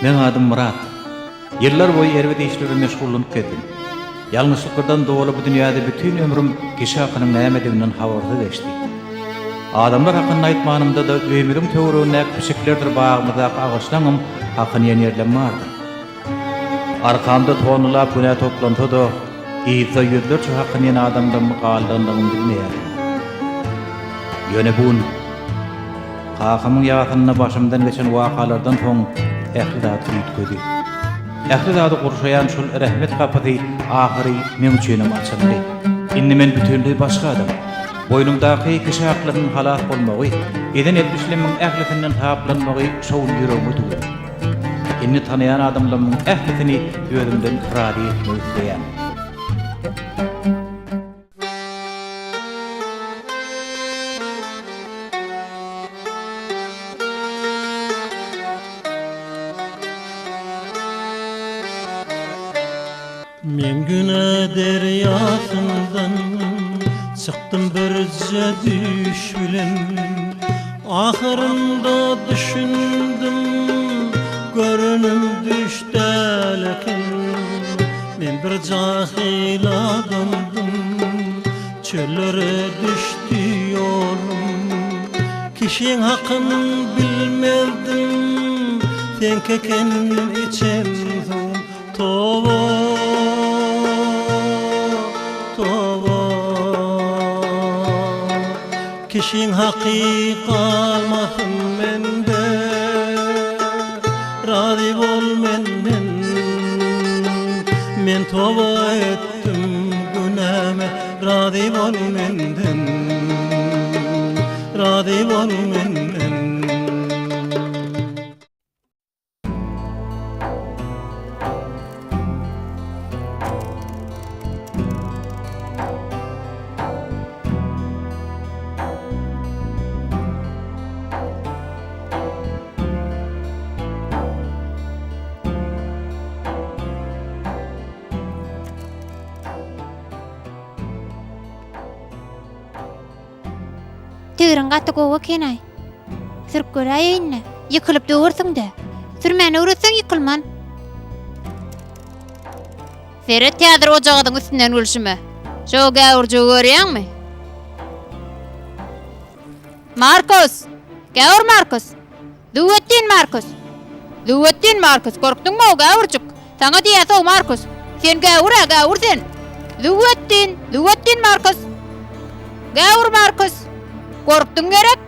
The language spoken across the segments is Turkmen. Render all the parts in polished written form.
Men adym Murat. Yıllar boyu erbede işlerle meşgullanyp geldim. Ýalňyşlyklardan dowuly bu dünýäde bütün ömrüm kişi hakynyň nämediginiň habarda geçdi. Adamlar hakyny aýtmanymda da ömrüm töweregine pişiklerdir bagymyza agaçlaňym hakyny ýerlenmädi. Arkamda tonulap güne toplantı da ýyza ýüzlerçe hakyny ýene adamdan maqallandygyny bilmeýärdim. Ýöne bun Kakymyň ýatynyna başymdan geçen wakalardan soň ähli zat ýetgedi. Ähli zat gurşaýan şol rahmet kapysy ahyry men üçin açyldy. Indi men bütünlüği başga adam. Boynumdaky kişi haklarynyň halas bolmagy, eden etmişleriň ählisinden taplanmagy şol ýüregime tugar. Indi tanaýan adamlaryň ählisini ýörimden rady etmek isleýän. Men güne deryasından çıktım birce düş bilen. Ahırında düşündüm görünüm düştäleken. Men bir jahil adamdım, çöllere düştü yolum. Kişiň hakyny bilmezdim, tenkeken içem toba. Kişiň haky kalmasyn mende, razy bol menden. Men toba etdim günäme, razy bol menden, razy bol menden. Tügürün gatı gowa kenay. Sürküräýe inne. Ýykylyp döwürsiň de. Sürmäni öwretseň ýykylman. Ferret täzir ojagyň üstünden ölüşme. Şo gäwürje görýäňmi? Markus! Gäwür Markus! Duwetdin Markus! Duwetdin Markus! Korkduňmy o gäwürjük? Saňa diýäs o Markus! Sen gäwür sen! Duwetdin Markus! Gäwür Markus! Korktuň gerek.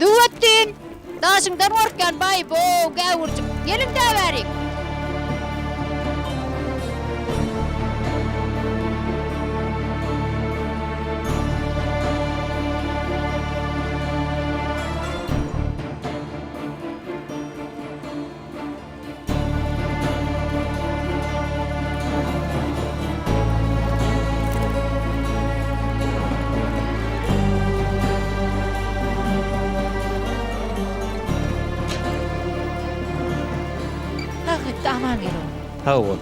Duwetdin. Daşyňdan korkýan baý bo gäwürjük. Gelin täwärik. Aman gelo. Ha ol.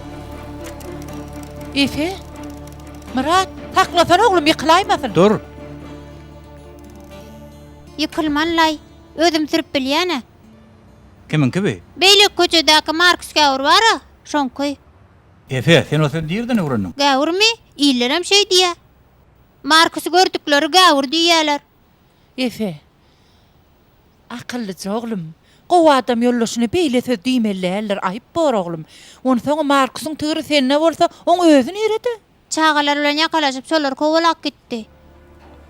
Efe, Murat, haklasan oğlum yıkılaymasın. Dur. Ýykylman lay. Özüm sürüp bilýäne. Kimin gibi? Beýle köçedäki Markus gäwür bara. Şonky. Efe, sen o sen diýerden öwrendiň. Gäwürmi? İllerem şey diýä. Markusy gördükleri gäwür diýýärler. Efe, akıllıca oğlum. Gowa adam ýollaşyny beýle söz diýmellerler, aýyp bar oğlum. Onu soň Markusyň tygy senne bolsa, oň özüni ýeredi. Çağalar bilen ýakalaşyp şolar kowalak gitdi.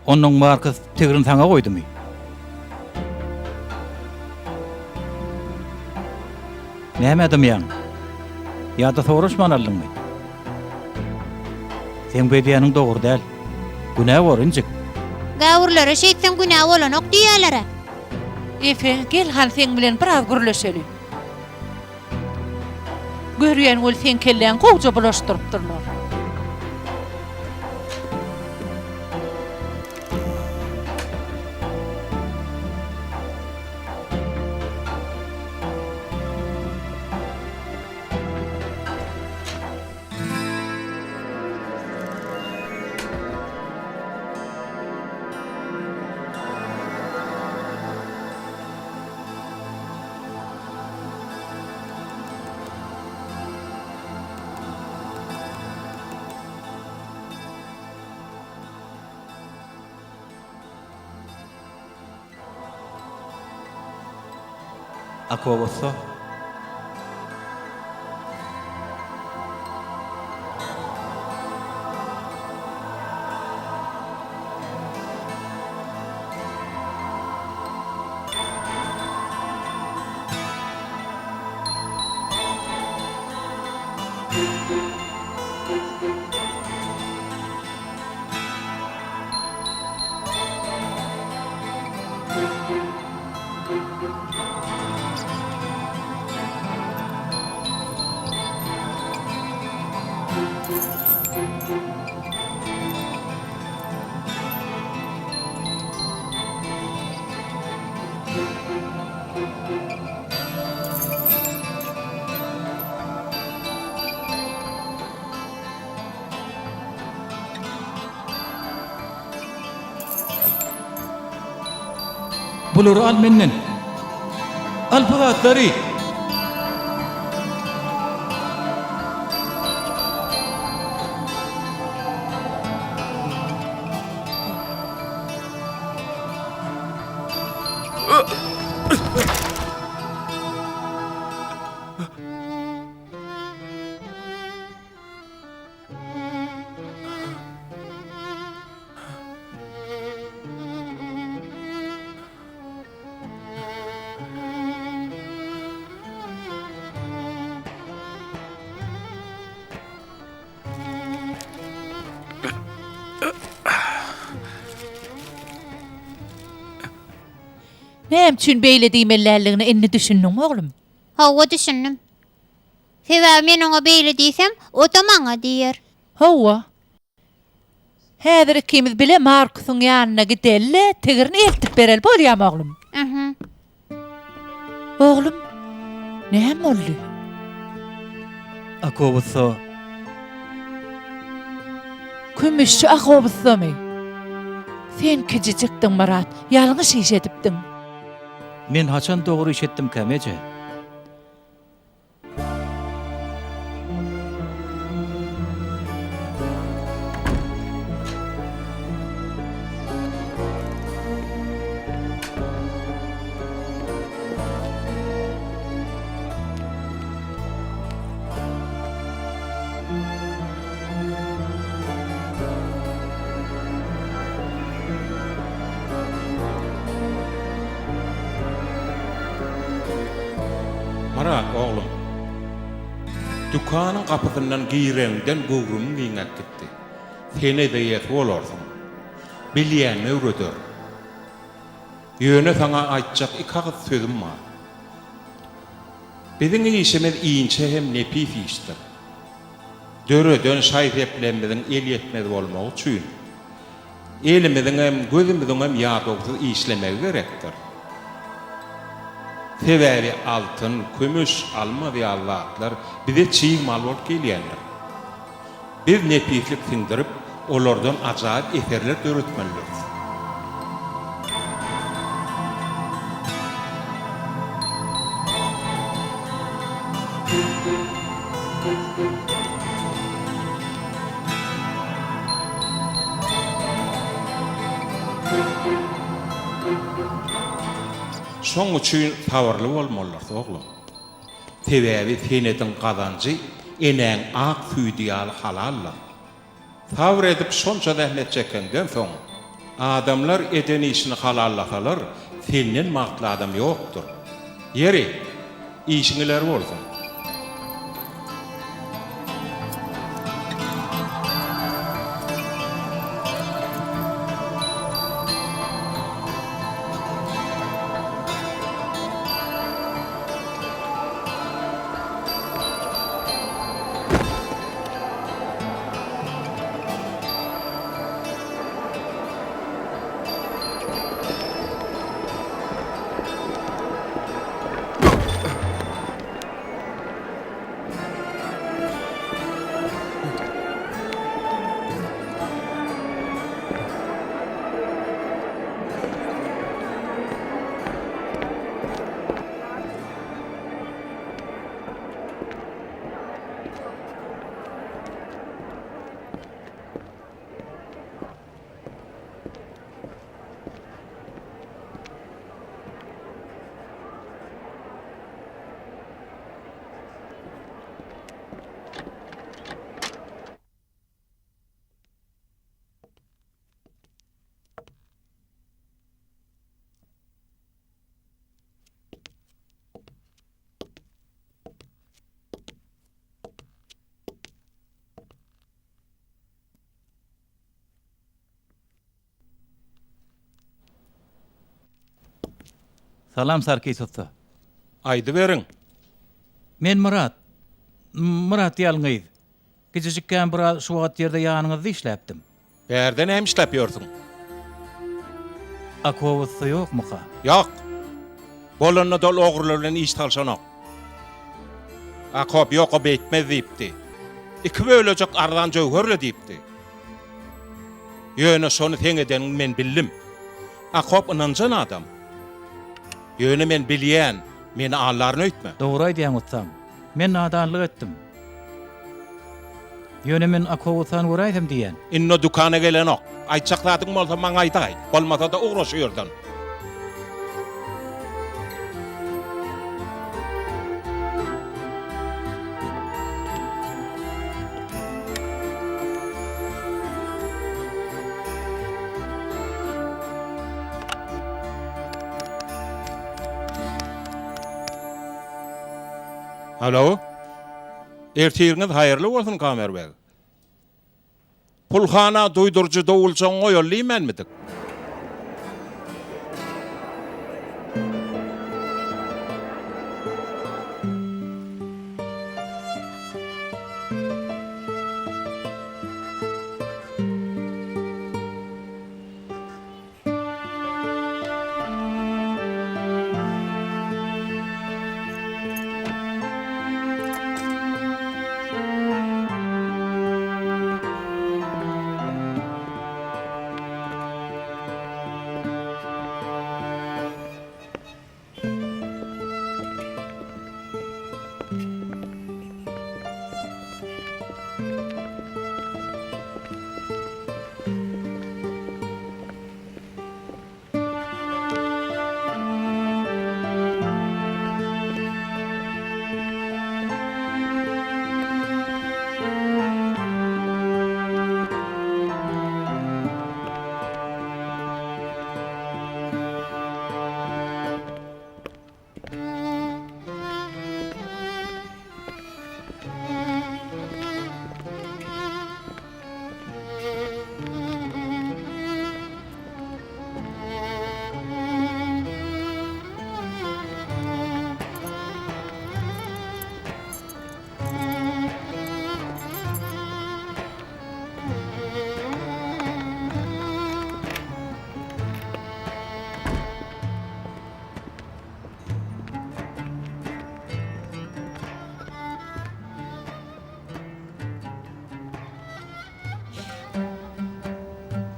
Onuň Markus tigirini saňa goýdumy? Näme edýän? Ýa-da soraşman aldyňmy? Sen beýdiýäniň dogry däl. Günä borinjik. Gäwürlere şeýtsen günä bolanok diýýärler. Efe, gel han sen bilen biraz gürleşeli. Görýän ol sen kellen gowja bulaşdyrypdyrlar. Akwa bolsa Bulur al mennen. Al pulatları. Näme üçin beýle diýmellerligini enni düşündiň oglum? Hawa düşündüm. Sebäbi men oňa beýle diýsem, o da maňa diýer. Hawa. Häzir ikimiz bile Markusyň ýanyna gidelle, tegirini eltip berel bolýam oglum. Oglum, näme boldy? Akwa bolsa Kümüşçü akobusamy. Sen kijijikdiň Marat, ýalňyş iş edipdiň. men haçan dogry iş etdim kämeje. Marat oğlum, dükkanın kapısından giyrenden gugrum giyinek gitti. Sene de yeti olursun. Bilyen öwrüdür. Yöne sana aýtjak iki agys sözüm var. Biziň işimiz iýinçe hem nepis işdir. Döreden şaýreplenmediň el ýetmez bolmak üçin elimiziň hem gözümiziň hem ýadygyzy işlemek gerekdir. Sebäbi altın, kümüş, alma we allatlar bize çiğ mal bolup gelýändir. Biz nepislik sindirip, olardan ajaýyp eserler döretmeliyiz. Şoň üçin tawarly bolmalylar oglum. Sebäbi senetiň gazancy eneň ak süýdiýal halalla. Tawr edip şonça zähmet çekenden soň adamlar eden işini halallasalar, senden magtly adam ýokdur. Ýeri işiňler bolsun. Salam Sarkis usta. Aýdy beriň. Men Murat. Murat ýalňyz. Gecejikän bir şu wagt ýerde ýanyňyzda işläpdim. Bärde näme işläpýörsiň? Akowusy ýokmy ha? Ýok. Bolanyna dol ogurlar bilen iş talşanak. Akop ýok beýtmez diýipdi. Iki bölecek ardan jöwherle diýipdi. Ýöne şonu teňeden men bildim. Akop inanjan adam. Ýöne men bilýän, meni allaryny öýtme. Dogry aýdýan utsam. Men nadanlyk etdim. Ýöne men Akowusan göräýdim diýen. Inno dukana gelen ok. Aýçakladyň bolsa maňa aýtaý. Bolmasa da ugraşýardan. Halo? Ertiýiňiz haýyrly bolsun Kamerbeg. Pulhana duýdurjy dowulçaň goýulýmanmydyk?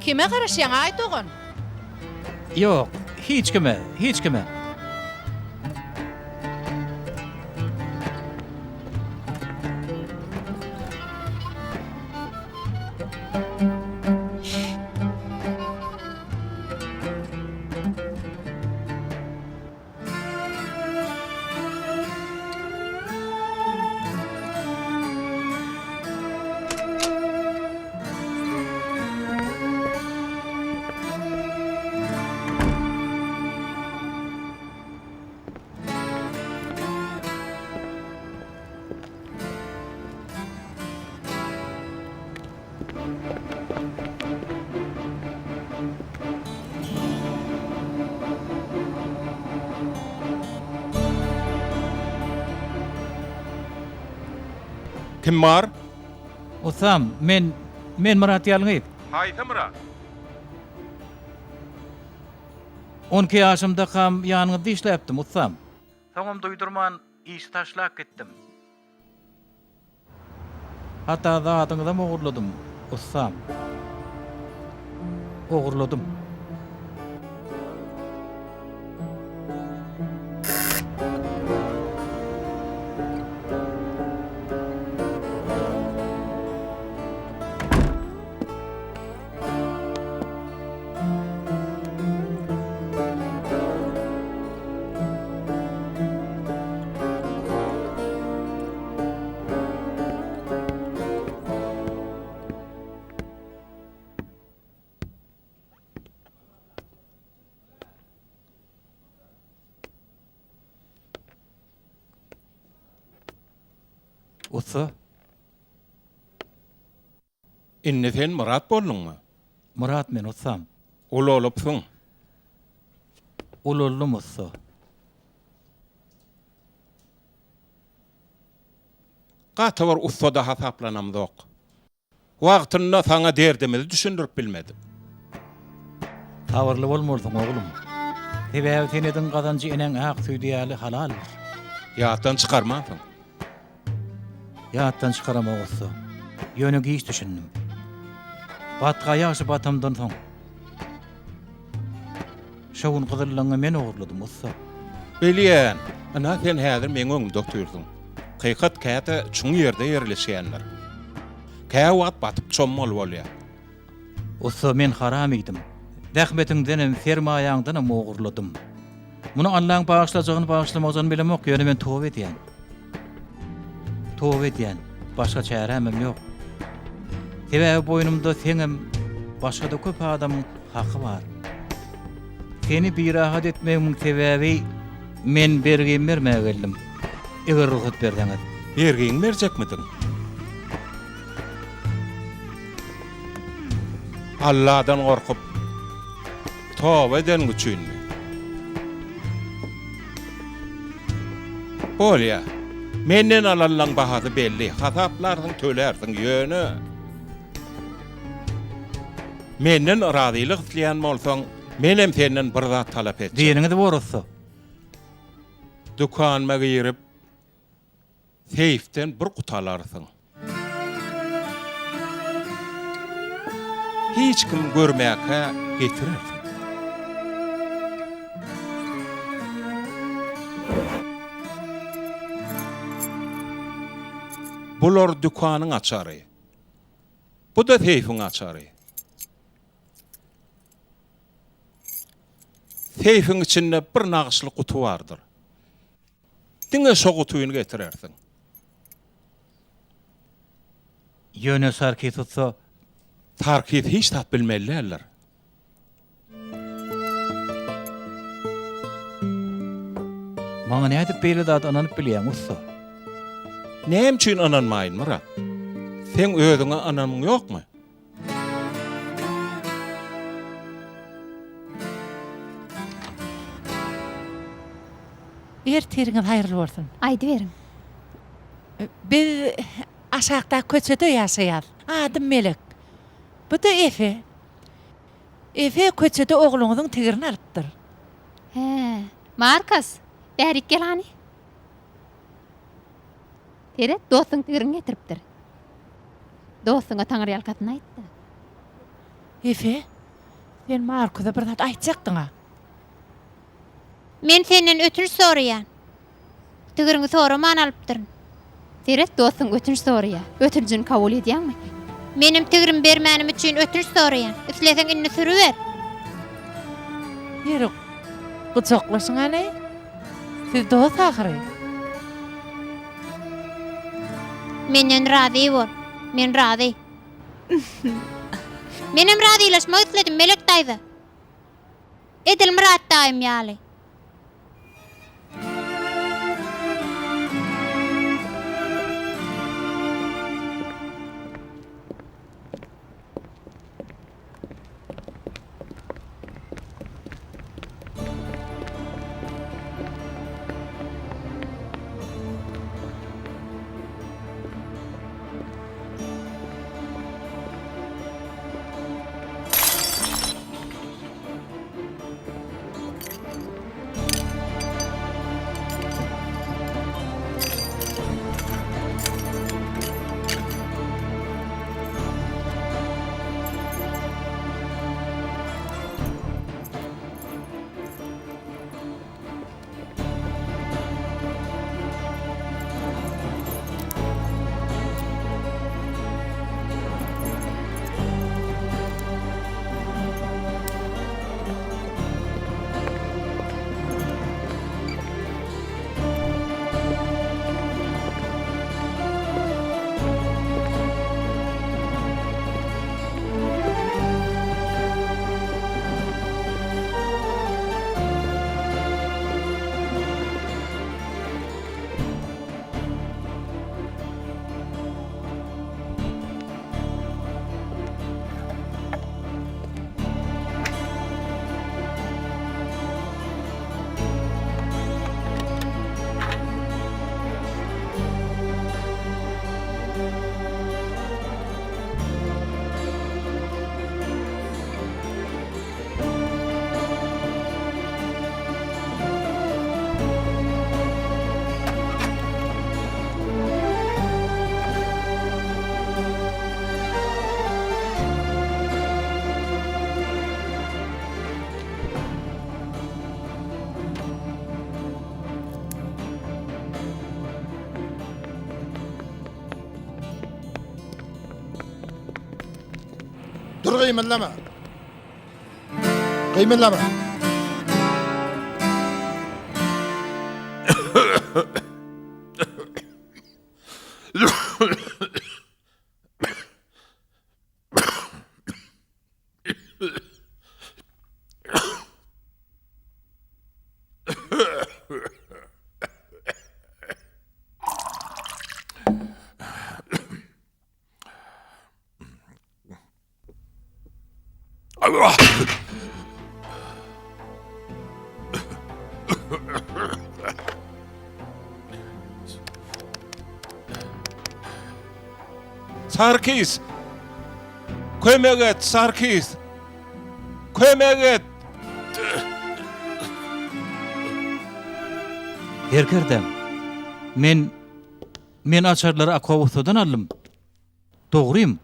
Kime garaşýan aýdygyň? Ýok, hiç kime, hiç kime. Kim var? Usam, men Murat ýalňyz. Haýdy Murat. 12 ýaşymda ham ýanyňyzda işläpdim usam. Soňam duýdurman iş taşlap gitdim. Hatta zadyňyza ogurladym usam. Ogurladym. Usa, Inni sen Murat bolunma. Murat men usam. Ol olupsun. Ulullum usa. Gatawar ussoda hasaplanam dok. Wagtynda saňa derdimi düşündirip bilmedim. Tawarly bolmurdyň oglum. Sebäbi senedin gazancy enen ak süýdiýäli halal. Ýatdan çykarmadyň. Ýatdan çykaramok olsa, ýöne giýiş düşündim. Batga ýaşy batamdan soň. Şowun gyzyllygyny men ogurladym olsa. Bilýän, ana sen häzir meň öňümde oturdyň. Hakykat käte çuň ýerde ýerleşýänler. Käе wagt batyp çommal bolýar. Olsa men haram idim. Dähmetiňden hem sermaýaňdan hem ogurladym. Muny Allahyň bağışlajagyny bağışlamagdan bilemok, ýöne men towba edýän. Towba edýän, başga çärem ýok. Sebäbi boýnumda seňem başga-da köp adamyň haky bar. Seni birahat etmegiň sebäbi men bergem bermäge geldim. Eger ruhsat berdiňiz. Bergiň berjekmidiň? Allah'dan korkup tövbe eden üçünmi? Bolýa, menden alanlaň bahasy belli, hasaplardyň tölersiň ýöne. Menden razylyk isleýän bolsaň, menem senden bir zat talap etjek. Diýeniňiz borusy. Dukanyma girip seyften bir kutalarsyň. Hiç kim görmäke getirirsin. Bular dükanyň açary. Bu da seyfiň açary. Seyfiň içinde bir nagysly kutu bardyr. Diňe şo kutuýy getirirsin. Ýöne sarky tutsa, Tarkip hiç tat bilmeliler. maňa nädip beýle zat ananyp bilýän ussa. Näme üçin ananmaýyn Murat? Sen özüňe ananyň ýokmy? Erteriňiz haýyrly bolsun. Aýdy berim. Biz aşağıda köçede ýaşaýar. Adım Melek. Bu da Efe. Efe köçede ogluňyzyň tigirini alypdyr. He, Markas, bärik gel hani. Tere, dostuň tigirini getiripdir. Dostuňa taňry ýalkatyny aýtdy. Efe, sen Markusa bir zat aýtjakdyň. Men senden ötünç soraýan. Tigirini soraman alypdyr. Tere, dostuň ötünç soraýar. Ötünçini kabul edýänmi? Menim tigirim bermänim üçin ötünç soraýan. Isleseň inni sürüber. Ýerek, gıçaklaşyň ane. Siz dost ahyry. Menden razy bol. Men razy. Menem razylaşmak isledim Melek daýza. Edil Murat daýym ýaly. kıymıllama. Kıymıllama. Sarkis. Kömek et Sarkis. Kömek et. Herkerdem. Men açarları akwabusadan aldım. Doğruyum.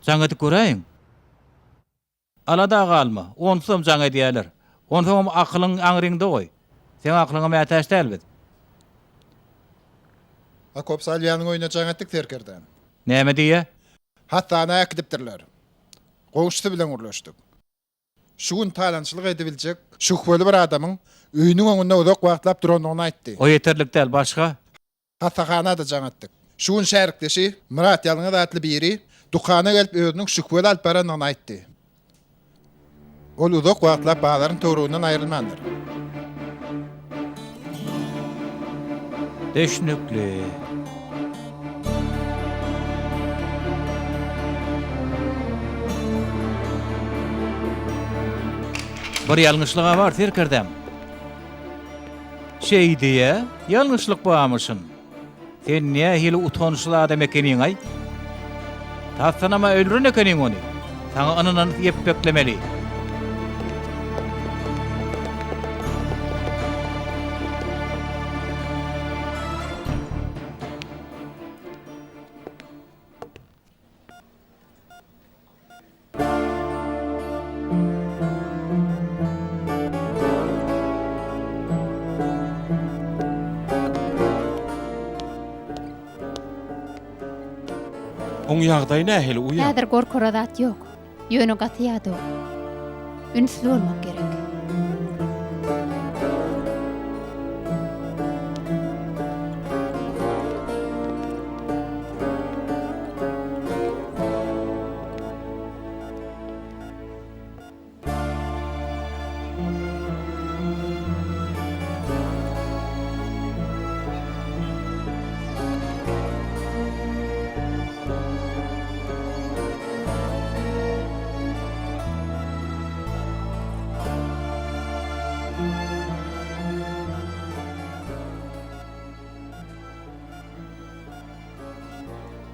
Jaňaty göräýin. Alada galma. Onsam jaňa diýerler. Onsam aklyň aňryňda goý. Sen aklyňa mätäş dälbet. Akop Salyan'ın oynayacağın ettik terkerden. Näme diýe? Hatta ana ekidipdirler. Goştu bilen urlaşdyk. Şugun talançylyk edebiljek, şuhböli bir adamyň öýüniň öňünde uzak wagtlap durandygyny aýtdy. O yeterlik däl, başga? Hatta hana da jaňatdyk. Şugun şärikdeşi Murat Ýalňyz adly biri dukana gelip özüniň şuhböli alyp barandygyny aýtdy. Ol uzak wagtlap baglaryň töwründen aýrylmandyr. Deşnükli. Bir ýalňyşlyga bar terkerdem. Şey diýe, ýalňyşlyk bolmuşyn. Sen niye hili utançly adam ekeniň ay? Tasanama öldürün ekeniň ony. Saňa anyny ýep beklemeli. Oň ýagdaý nähili uýa. Häzir gorkora zat ýok. Ýöne gatýady. Ünsüz bolmak gerek.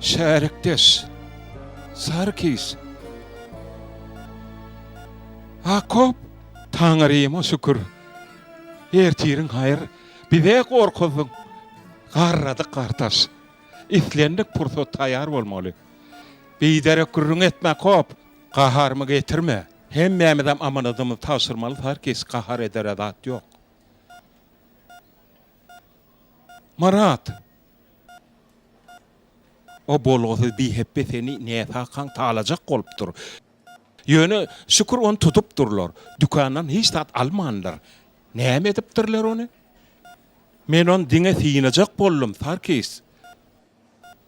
Şärikdeş. Sarkis. Akop. Taňryma şükür. Ertiriň haýyr. Bize gorkuzyň. Garrady gartaş. İslendik pursat taýar bolmaly. Beýdere gürrüň etme kop. Gaharmy getirme. Hemmämizem amanadymy taşyrmaly Sarkis gahar eder zat ýok. Marat. O bolgozy biheppe seni näsakan talajak bolupdyr. Ýöne şükür onu tutupdurlar. Dükandan hiç tat almanlar. Näme edipdirler onu? Men on diňe syňajak boldum Sarkis.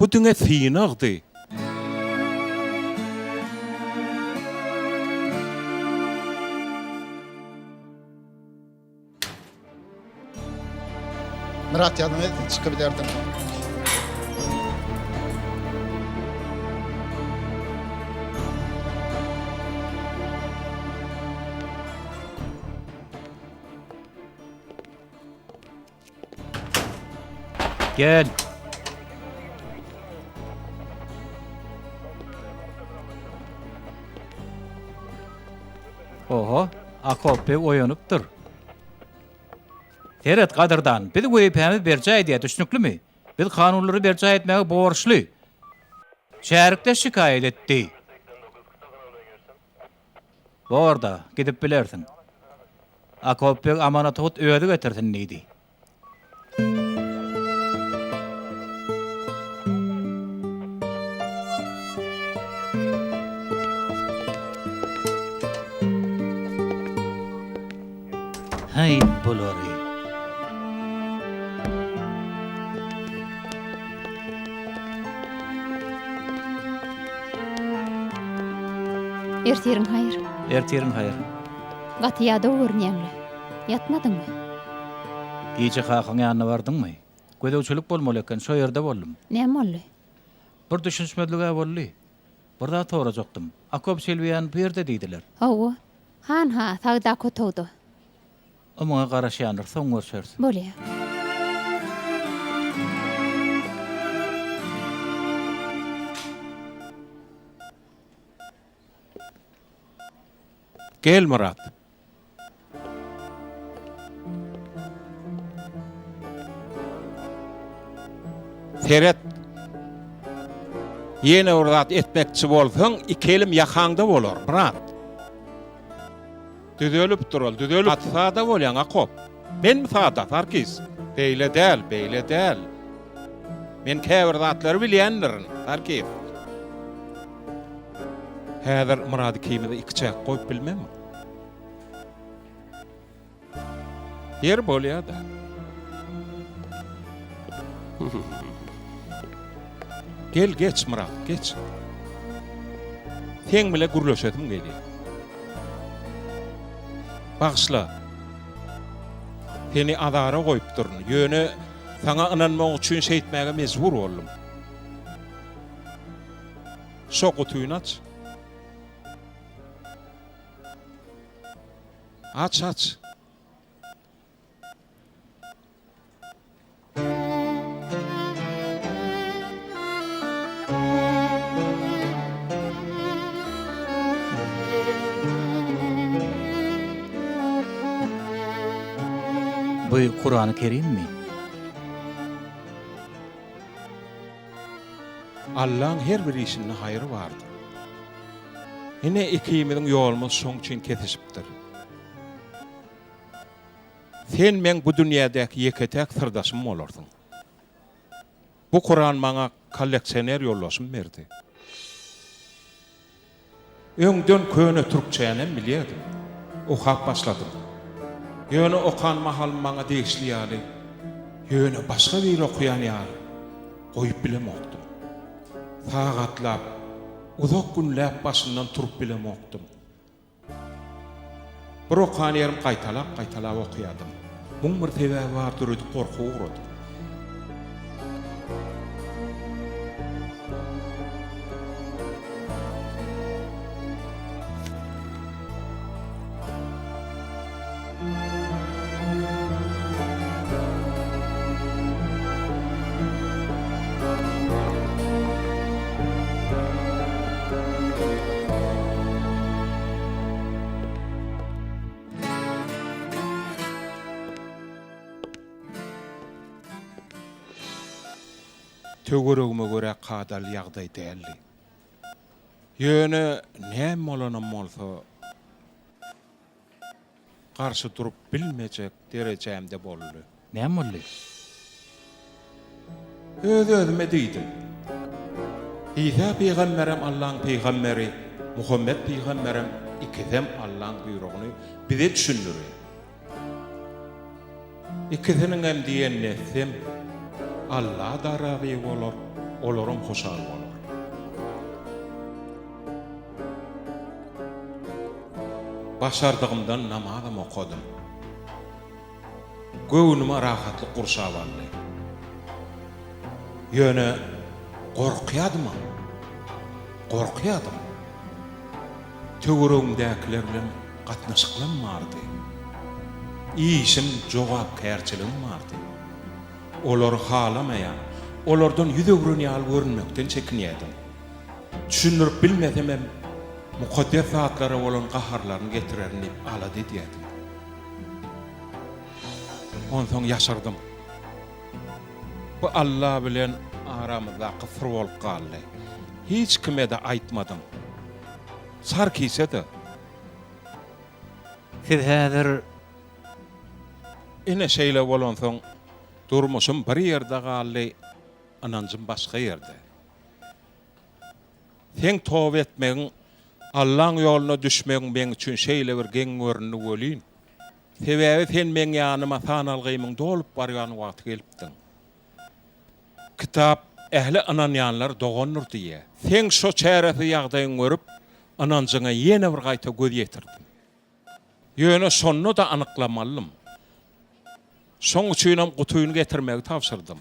Bu diňe syňagdy. Murat Ýalňyz çykyp Gel. Oho, Akop bey oýanypdyr. Teret gadyrdan, biz wepämi berjä diýe düşnüklümi? Biz kanunlary berjä etmäge borçly. Şärikde şikaýet etdi. Borda, gidip bilersin. Akop bey amanaty hut öýüdi getirsin neydi? Hay bolary. Ertirin hayır. Ertirin hayır. Gatiyada görnýänle. Yatmadyňmy? Gece hakyň ýanyna bardyňmy? Gödäwçilik bolmaly eken şo ýerde boldum. Näme boldy? Bir düşünşmedlige boldy. Burada torajakdym. Akop Selviýan bu ýerde diýdiler. Hawa. Han ha, tagda kotowdy. Omaňa garaşýandyr, soň görşärs. Bolýar. Gel Murat. Ferhat. Yine urat etmekçi bolsaň, ikelim ýahaňda bolar, Murat. Düdölüp dural, düdölüp atsada bolýan akop. Men sada tarkis. Beýle däl. Men käbir zatlary bilýändirin, tarkis. Häzir Murady kimide iki çak goýup bilmem. Yer bolýar da. Gel geç Murat, geç. Teň bile gurlaşadım gelýär. Bagyşla. Seni adara goýup durun. Ýöne saňa inanmak üçin şeýtmäge mezbur boldum. Şoku tüýün aç. Aç. Bu Kur'an-ı Kerim mi? Allah'ın her bir işinde hayrı vardır. Yine ikimizin yolumuz son için kesişipdir. Sen men bu dünyadaki yeketek sırdaşım olurdun. Bu Kur'an bana kolleksioner yollasım verdi. Öňden köne Türkçeýänem bilýärdim. Okap başladım. Ýöne okan mahal bana değişliýäli. Ýöne başga bir okuyan ýaly. Goýup bilemokdum. Sagatlap, uzak günläp başyndan turup bilemokdum. Bir okan ýerim gaýtalap okuýardym. Muň bir sebäbi bardyr diýip gorkuw ugrady. Tögörügüme göre kadal ýagdaý däldi. Ýöne näme bolanam bolsa garşy durup bilmejek derejämde boldy. Näme boldy? Özüme diýdim. İsa peýgamberem Allah'ın peýgamberi, Muhammed peýgamberem ikizem Allah'ın buyrugyny bize düşündürýär. İkiziniň hem diýennesem Allah da razy bolar, olaryň hoşal bolar. Başardygymdan namazym okudum. Göwnüme rahatlyk gursap aldy. Ýöne gorkýadym. Tögürüňdäkiler bilen gatnaşyklarym bardy. İşim jogapkärçiligim bardy. Olar halamayan, olardan ýüzegrini al görünmekden çekinýärdim. Düşünürip bilmedem hem mukaddes zatlara bolan gaharlaryny getirerini alady diýdim. Ondan ýaşardym. Bu Allah bilen aramyzda gyfyr bolup galdy. Hiç kime de aýtmadym. Sarkysedy. Siz häzir Ine şeýle bolan soň durmuşum bir ýerde galdy, anancym başga ýerde. Sen tawb etmegiň, Allah'ın ýoluna düşmegiň beň üçin şeýle bir geň görünýär bolýyn. Sebäbi sen men ýanyma sanalgymyň dolup barýan wagt gelipdiň. Kitap ähli ananyanlar dogonur diye. Sen şo çäresi ýagdaýyň görüp, ananjyňa ýene bir gaýta göz ýetirdin. Ýöne şonu da anyklamalym. Şoň üçin hem gutuýuny getirmegi tapşyrdym.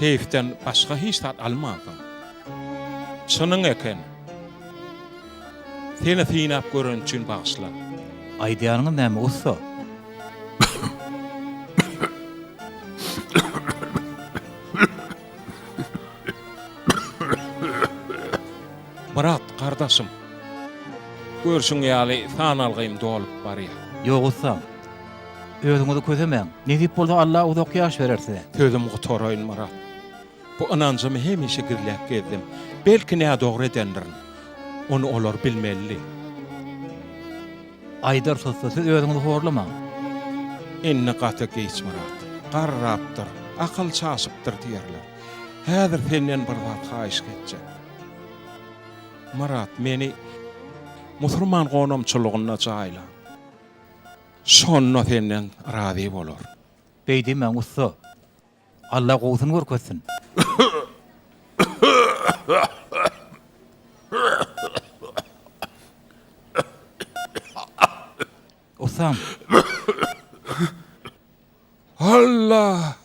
Seyfden başga hiç tat almadyň. Şonuň eken. Seni synap görün üçin bagyşla. Aýdýanyň näme ussa? Murat kardeşim. Görşüň ýaly sanalgym dolup barýar. Ýok ussa. Özüňizi közemäň. Ne diýip bolsa Allah uzak ýaş bererse. Sözüm gutoraýyn Murat. Bu ananjymy hemişe gizläp gezdim. Belki näme dogry edendirin. Onu olar bilmeli. Aýdar sözsüz siz özüňizi horlamaň. Inne gaty geç Murat. Garrapdyr, akıl çaşypdyr diýerler. Häzir senden bir zat haýyş geçjek. Murat meni musulman gonamçylygyna jaýla. Şonno senden razy bolar. Beýdimen ussa. Allah gowsyn görkezsin. Usam. Allah!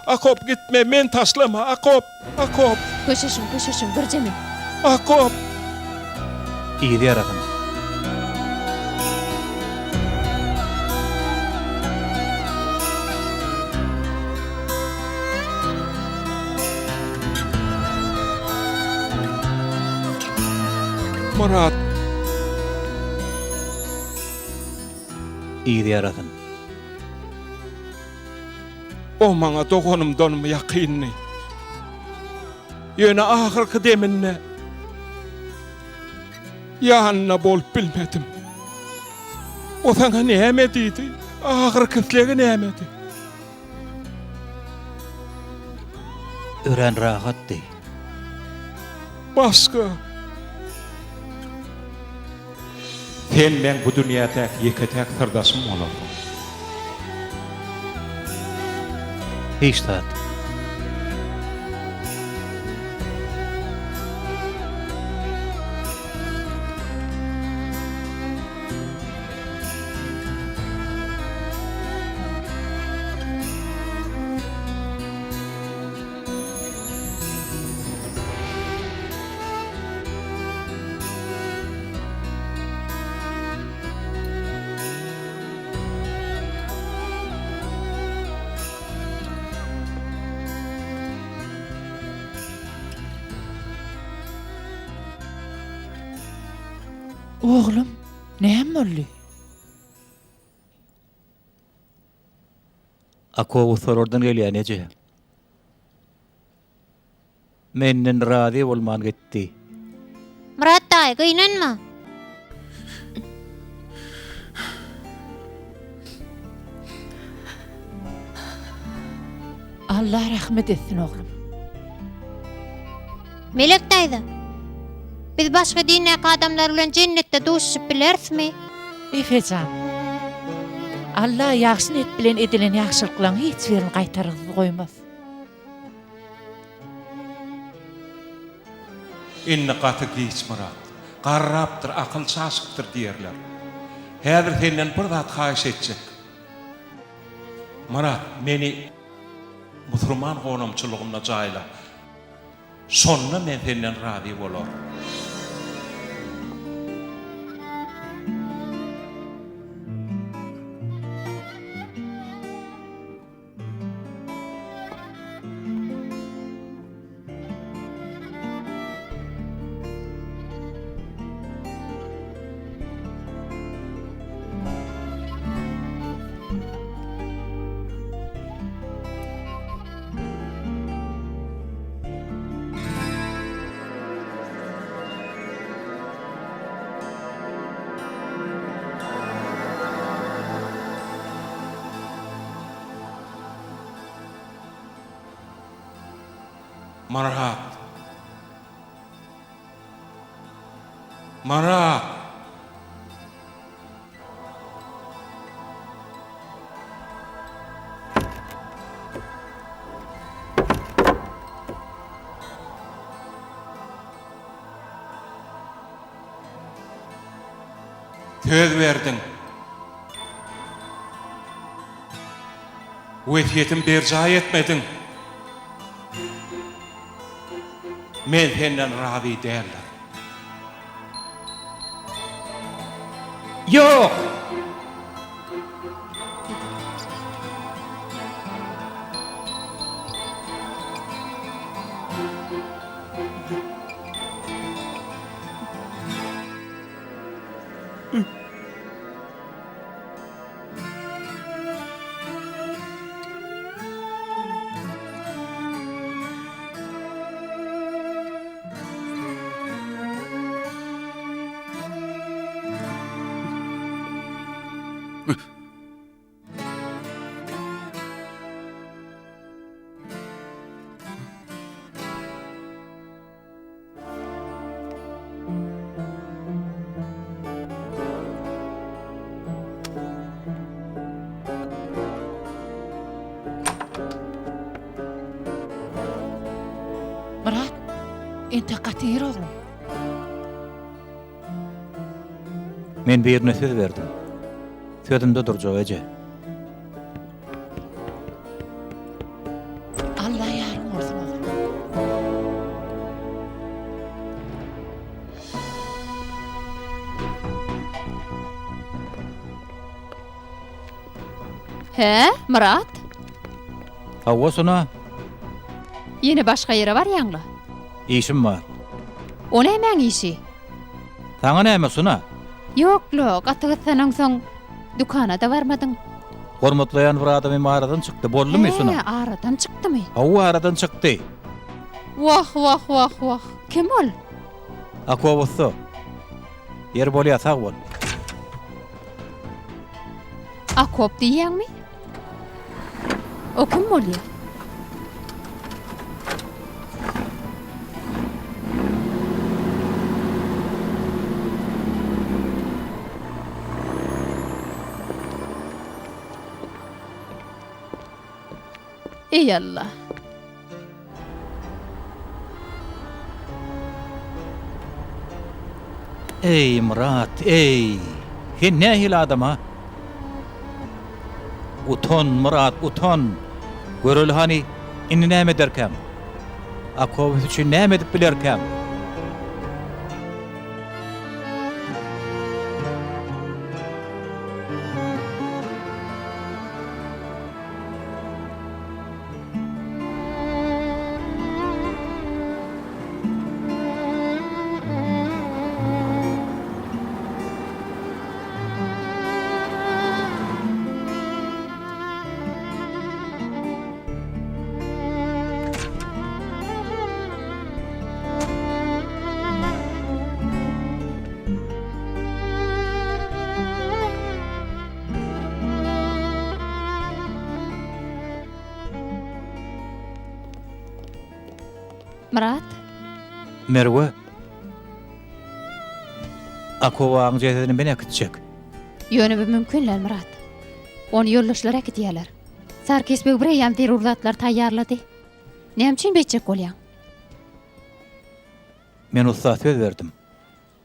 Akop gitme, men taşlama, Akop. Köşeşim, görjemi. Akop! İyi yaratın. Murat, İyi yaratın. o maňa dogonumdan ýakynly. Ýöne ahyrky deminne ýanyna bolup bilmedim. O saňa näme diýdi? Ahyrky slegi näme diýdi? Ören rahatdy. Başka. Sen men bu dünýäde ýeketek sirdaşym bolardyň. Hiç tat. Oğlum, näme boldy? Akow sorordan gelýän eje. Menden razy bolman getdi. Murat daý, gynanma. Allah rahmet etsin oğlum. Melek daýdy. Biz başga dinäki adamlar bilen jennetde duşup bilersmi? Efecan. Allah ýagşy net bilen edilen ýagşylyklaryň hiç birini gaýtaryp goýmaz. Inne gaty geç Murat. Garrapdyr, akıl çaşypdyr diýerler. Häzir senden bir zat haýyş etjek. Murat, meni musulman gonamçylygymna jaýla. Şonna men senden razy bolar. Marat. söz verdin. Wesiyetim berca etmedin. Men senden razı değiller. Yok! Murat, ente katyr oğlum. Men birine söz verdim. Sözümde durjak ece. Allah yarın olsun oğlum. He, Murat? Hawa sona Yine başka yere var yaňla. işim var. O nämeň işi? Taňa näme sona? Ýok, atygy sanaň soň dukana da barmadyň. Hormatlayan bir adam aradan çıktı. Bollumy sona? Aradan çykdymy? Hawa aradan çıktı. Wah. Kim ol? Akobusy. Yer bolýa sag bol. Akop diýäňmi? O kim bolýar? Ey Allah. Ey Murat, ey. Sen nähil adam ha? Uton Murat, uton. Görül hani inni näme derkem? Akobus üçin näme edip bilerkem? Murat? Merwe. Akowaň jesedini ben akıtjak. Ýöne mümkinler Murat. Onu ýollaşlara gidýärler. Sarkesbek birem terrorlatlar taýýarlady. Näme beçek bolýan? Men usta söz verdim.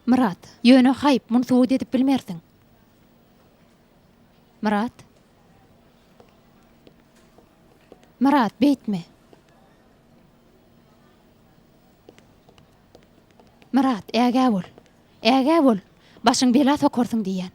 Murat, ýöne haýyp muny suwut edip bilmersiň. Murat? Murat, beýtme. Murat, äge bol. Başyň bela sokarsyň diýen.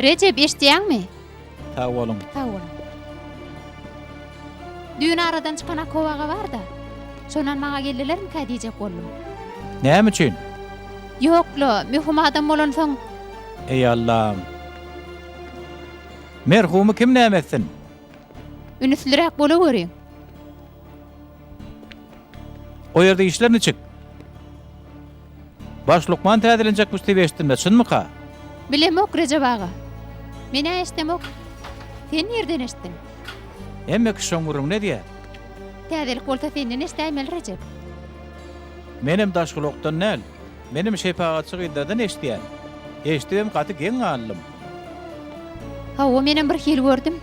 Recep, eşdiýäňmi? Ta oğlum. Sag bolun. Düýn aradan çykan kowaga bar da. Şonan maňa geldilerin kä diýjek boldum. Näme üçin? Ýokla, mühim adam bolansoň Ey Allah'ım. Merhumu kim nämetsin? ünüsliräk bolawerin. O ýerde işler niçik? Baş Lukman täzelenjekmiş diýip eşitdim, şunmy ka? Bilemok Recep ağa. Mene eşdemok. Sen nerden eşitdin? Emme kişoňurum ne diýär? Täzelik bolsa senden eşdämel Recep. Menim daşgylokdan näl? Menim şepagatçy gyndadan eşdiýär. Eşdibem gaty geň alym. Hawa menen bir hil gördüm.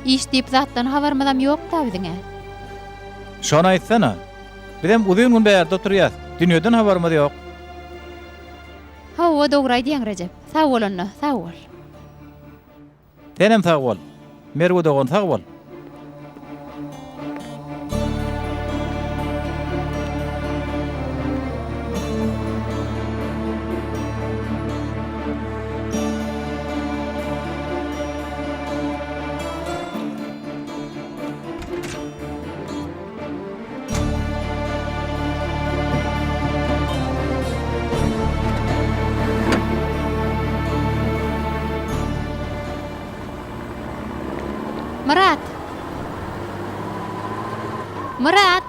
İşdip zatdan habarmadam ýok da biziňe. Şonu aýtsana. Bidem uzun gün bärde oturýar. Dünýeden habarymyz ýok. Hawa dogry diýen Recep. Sag bolanna, sag bol. Tenem sag bol. Merwe dogon sag bol. Murat. Murat.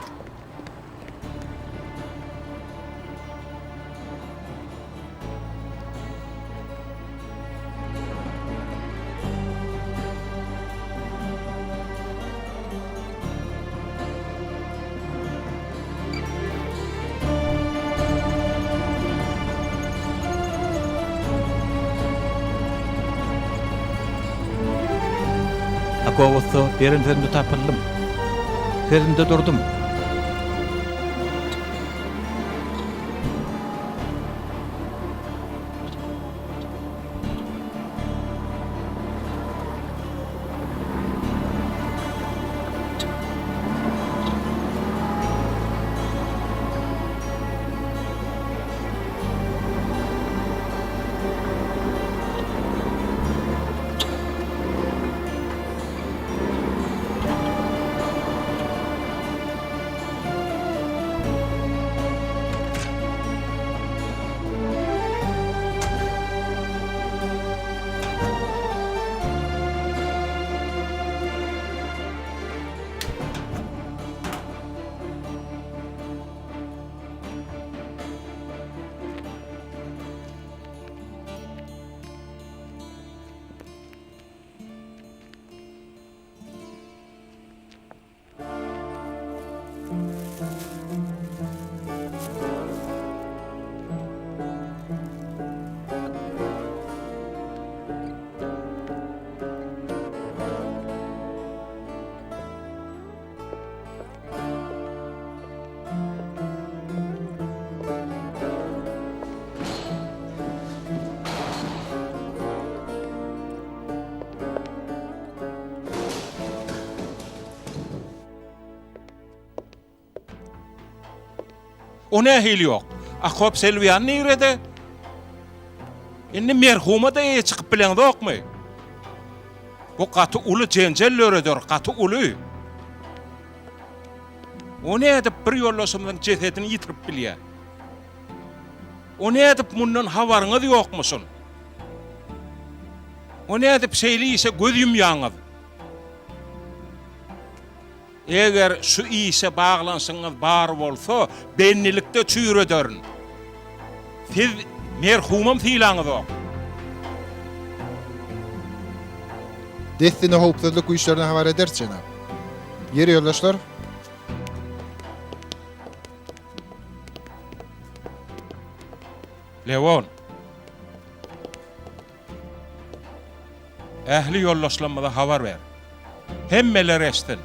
Akovusy derinde tapyldym. Ferinde durdum. O ne hili yok? Akop Selviyan nerede? Indi merhuma da çıkıp bilen yok mu? Bu katı ulu cencellöredir, katı ulu. O ne edip bir yollasımdan cesetini yitirip bilye? O ne edip bundan havarınız yok musun? O ne edip seyli ise gözüm yanıd? Eğer şu ise bağlansınız bar olsa, bennilikte çüyür ödörün. Siz merhumam filanız o. Destini hopsuzluk işlerine havar edersin. Yeri yoldaşlar. Levon. Ehli yollaşlanmada havar ver. Hemmeler estin.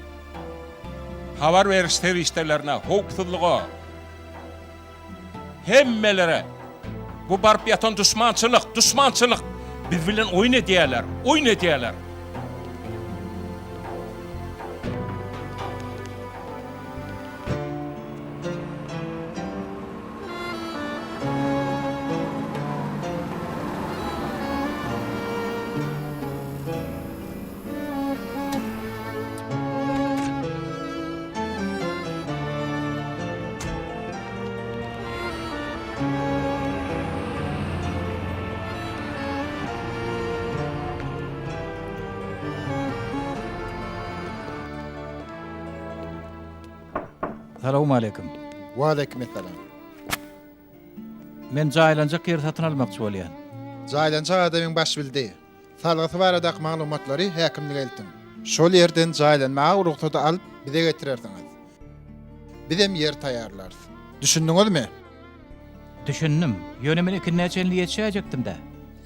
Havar ver isterlerine, hopsuzluğa. Hemmelere. Bu barp yatan düşmançılık. Biz bilen oyun ediyorlar. Salamu aleyküm. Wa aleykümselam. Men jaýlanjak ýer satyn almakçy bolýan. Jaýlanjak adamyň baş bildi. Salgasy baradak maglumatlary häkimlige eltdim. Şol ýerden jaýlanmagy ruhsat alyp bize getirerdiňiz. Bizem yer taýýarlar. Düşündiňizmi? Düşündim. Ýönemin ikinäçenli ýetişäjekdim-de.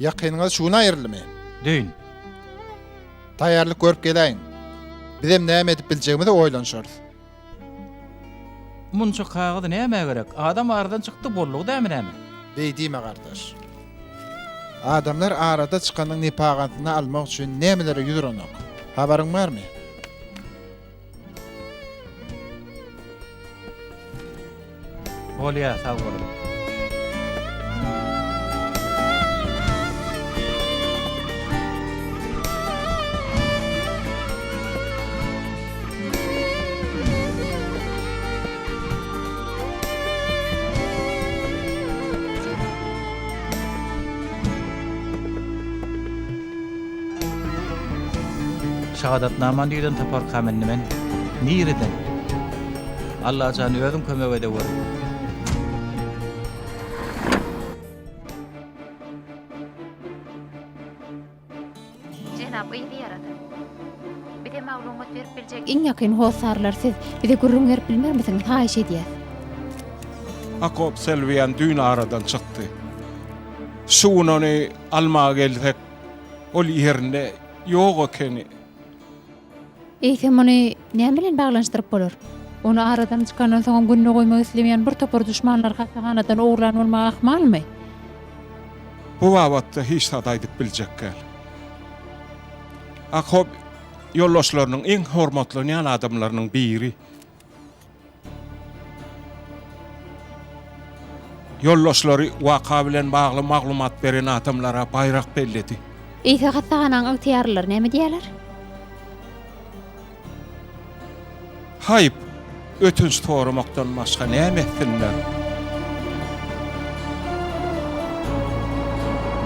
Ýakynyňyz şuna aýrylmy? Düýn. Taýýarlyk görüp geleýin. Bizem näme edip biljegimizi oýlanşarys. Munça kağıdı näme gerek? Adam aradan çykdy bollugy dämi näme? Beýdime gardaş. Adamlar arada çykanyň nepagatyny almak üçin nämelere ýüzürenok? Habaryň barmy? Bolýa, sag bolun. Şahadatnaman diýden tapar kamenni men nireden. Allah jany özüm kömek ede bor. Jenap ýygy ýarady. Bide maglumat berip biljek iň ýakyn hosarlar siz. Bide gurrun berip bilmermisiň haýyş edýär. Akop Selvian dün aradan çıktı. Şunony almağa gelsek ol ýerinde ýok ekeni. Eýsem ony näme bilen baglanşdyryp bolar? Onu aradan çykandan soň günne goýmak islemeýän bir topar düşmanlar hasahanadan oglan bolmagy ahmalmy? Bu wagtda hiç zat aýdyp biljek gel. Akop ýollaşlarynyň iň hormatlanýan adamlarynyň biri. Ýollaşlary waka bilen bagly maglumat beren adamlara baýrak belledi. Eýse hasahanaň agtyarlar näme diýerler? Hayıp, ötünç toğramaktan başka ne etsinler?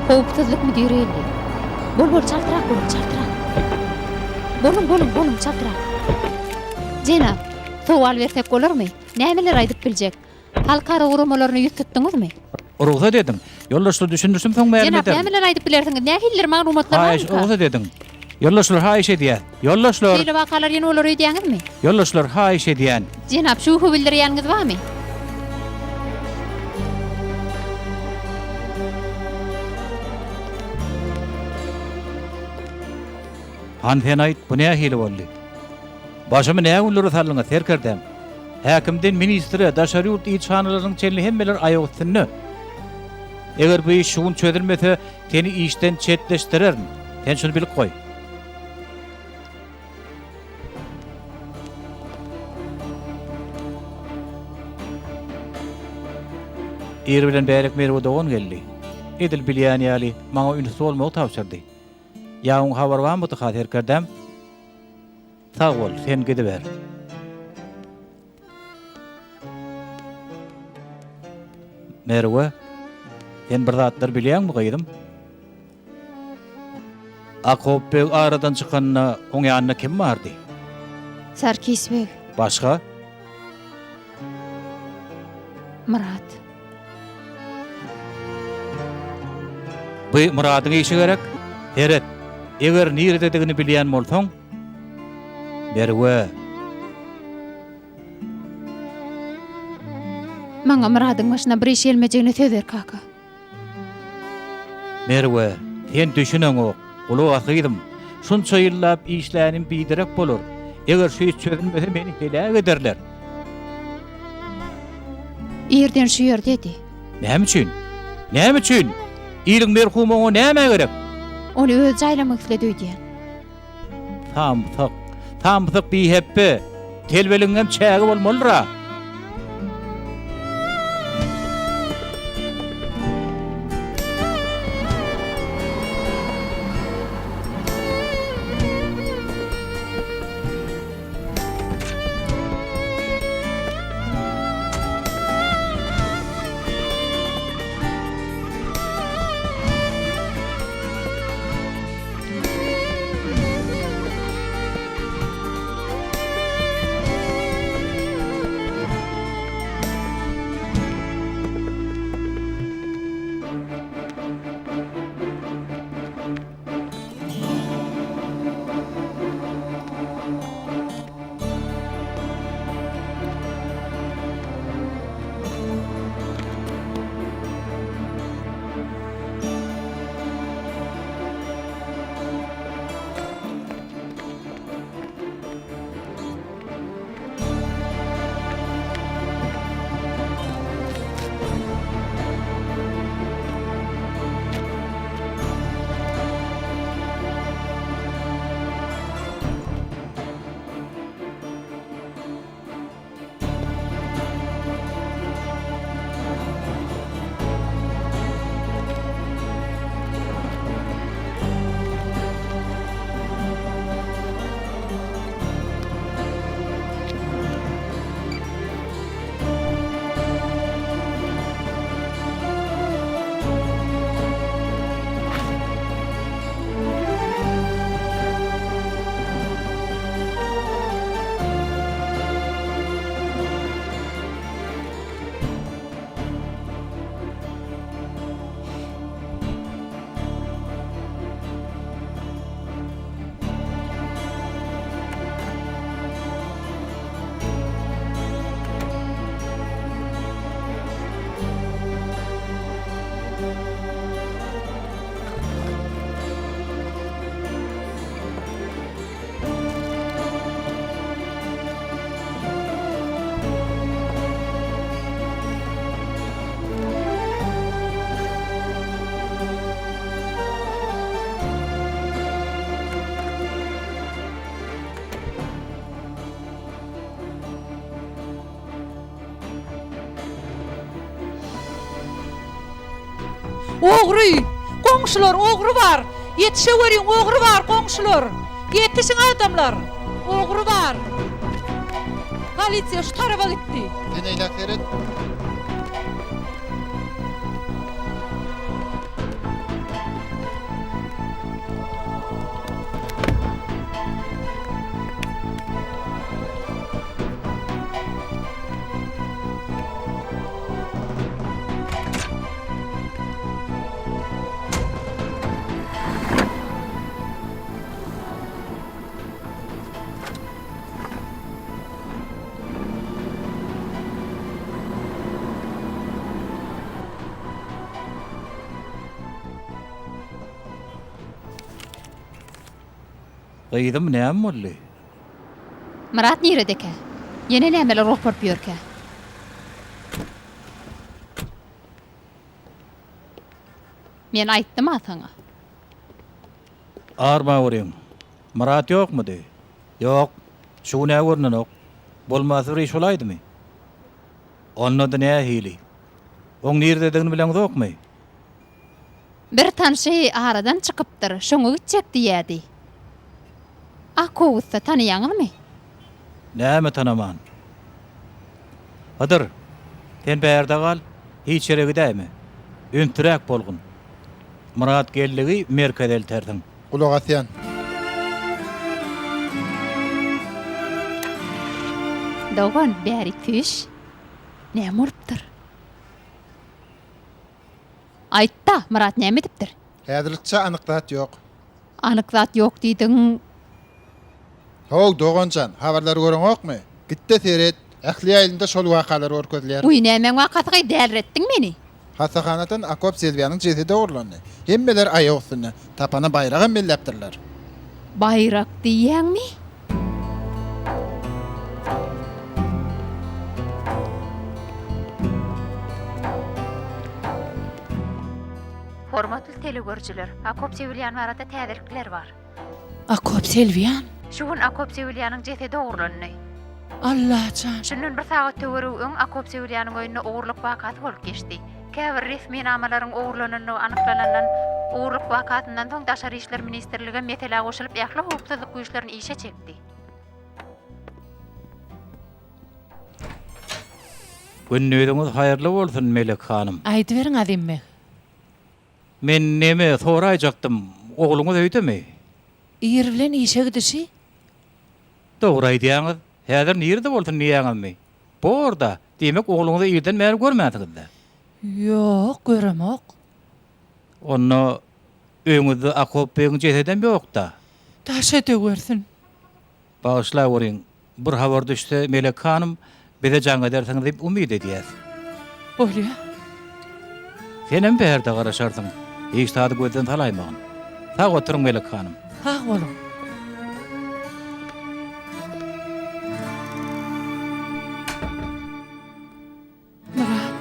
Howpsuzlyk müdiriydi. Bol çaltyrak, bol çaltyrak. Bolun çaltyrak. Jenap, sowal bersek bolarmy? Nämeler aýdyp biljek? Halkara urumalaryny ýüz tutdyňyzmy? Ruhsat dedim. Ýoldaşlar düşündürsüm soň bäri Jenap, eder. nämeler aýdyp bilersiňiz? Nähiller maglumatlar Haýyş, barmy? ruhsat dedim. Ýoldaşlar haýyş edýär. Ýoldaşlar, Şeýle wakalar ýene olar öýdýäňizmi? ýoldaşlar haýyş edýän. Jenap, şu bildirýäňiz barmy? Han sen aýt, bu näme hile boldy? Başymy näme ullary salyňa serkerdem. Häkimden ministri, daşary ýurt ýyçanlarynyň çelli hemmeler aýak üstünde. Eger bu iş şuň çözülmese, seni işden çetleşdirerim. Sen şunu bilip goý. Ir bilen bärek merwe dogan geldi. Edil bilýän ýaly maňa ünsüz bolmagy tapşyrdy. Ýa-ň habar barmy bu hatyr kerdem? Sag bol, sen gidiber. Merwe, sen bir zatlar bilýänmi gaýdym? Akop beg aradan çykanyna oň ýanyna kim bardy? Sarkisbek, Başga? Murat. Bu Muradyň işi gerek. Heret. Eger nirededigini bilýän bolsaň, Merwe, Maňa Muradyň başyna bir iş gelmejegine söz ber kaka. Merwe, sen düşüneň ok. Ulug asyydym. Şunça ýyllap işlänim biderek bolar. Eger şu iş çözülmese meni helak ederler. Ýerden şu ýer dedi. Näme üçin? Näme üçin? Ýylyň merhumaňa näme gerek? Onu öz jaýlamak isle döýdýän. Tamsyk biheppe. Telbeliňem çägi bolmalyra. Oğru! Qoňşular, oğru var! Yetişewerin, oğru var, qoňşular! Yetişin adamlar! Oğru var! Polisiýa şu tarafa gitdi. Deneýläklerin Gıýdym näme boldy? Murat niredeke? Yine nämeler raport börke? Men aýtdym ataňa. Arma görüň. Murat ýokmudy? Ýok. Şu näme görnenok? Bolmasy bir iş bolaydymy? Onda da näme hili? Oň nirededigini bilen dokmy? Bir tanşy aradan çykypdyr. Şoňa gitjekdi ýa-di. Akowusda tanaýaňyzmy? Näme tanaman? Hadyr. Sen bärde gal, hiç ýere gidämi? Üntürek bolgun. Murat geldigi merkeze elterdiň. kulak asýan. Dogan bäri tüş. Näme urupdyr? Aýtda, Murat näme edipdir? Häzirlikçe anyklat ýok. Anyklat ýok diýdiň. Hog dogoncan, habarlary göreň okmy? Gitde seret, ähli ýylynda şol wakalary görkezler. Uy näme wakaty dälretdiň meni? Hasahanatan Akop Selviýanyň jesedi oglandy. Hemmeler aýak üstünde tapana baýragy mellepdirler. Bayrak diýäňmi? Hormatly telegörjüler, Akop Selviýany barada täzirlikler bar. Akop Selviýan. Şuň Akop Selviýanyň jesedi oglandy. Allahcan. Şunun bir sagat töwerüň Akop Selviýanyň öýüne ogurlyk wakaty bolup geçdi. Käbir resmi namalaryň ogurlanyny anyklanan ogurlyk wakatyndan soň Daşary işler ministrligi mesele goşulyp ýakly hukuksyzlyk güýçlerini işe çekdi. Günnüýüňiz haýyrly bolsun Melek hanym. Aýdy beriň adymmy. Men näme soraýaktym? Ogluňyz öýdemi? Ir bilen işe gidişi? Dogry aýdýaňyz. Häzir nirde bolsun niýäňizmi? Borda, demek ogluňyzy ýerden meni görmädiňizde. Yok, göremok. Onu öňüzde Akop beýiň jeseden ýokda. Daşa döwersin. Bağışla görüň. Bir habar düşse Melek hanym bize jaň edersiňiz diýip umyt edýär. Bolýa. Senem bärde garaşarsyň. Hiç taýdy gözden talaýmagyň. Sag oturuň Melek hanym. Ha bolum. Murat.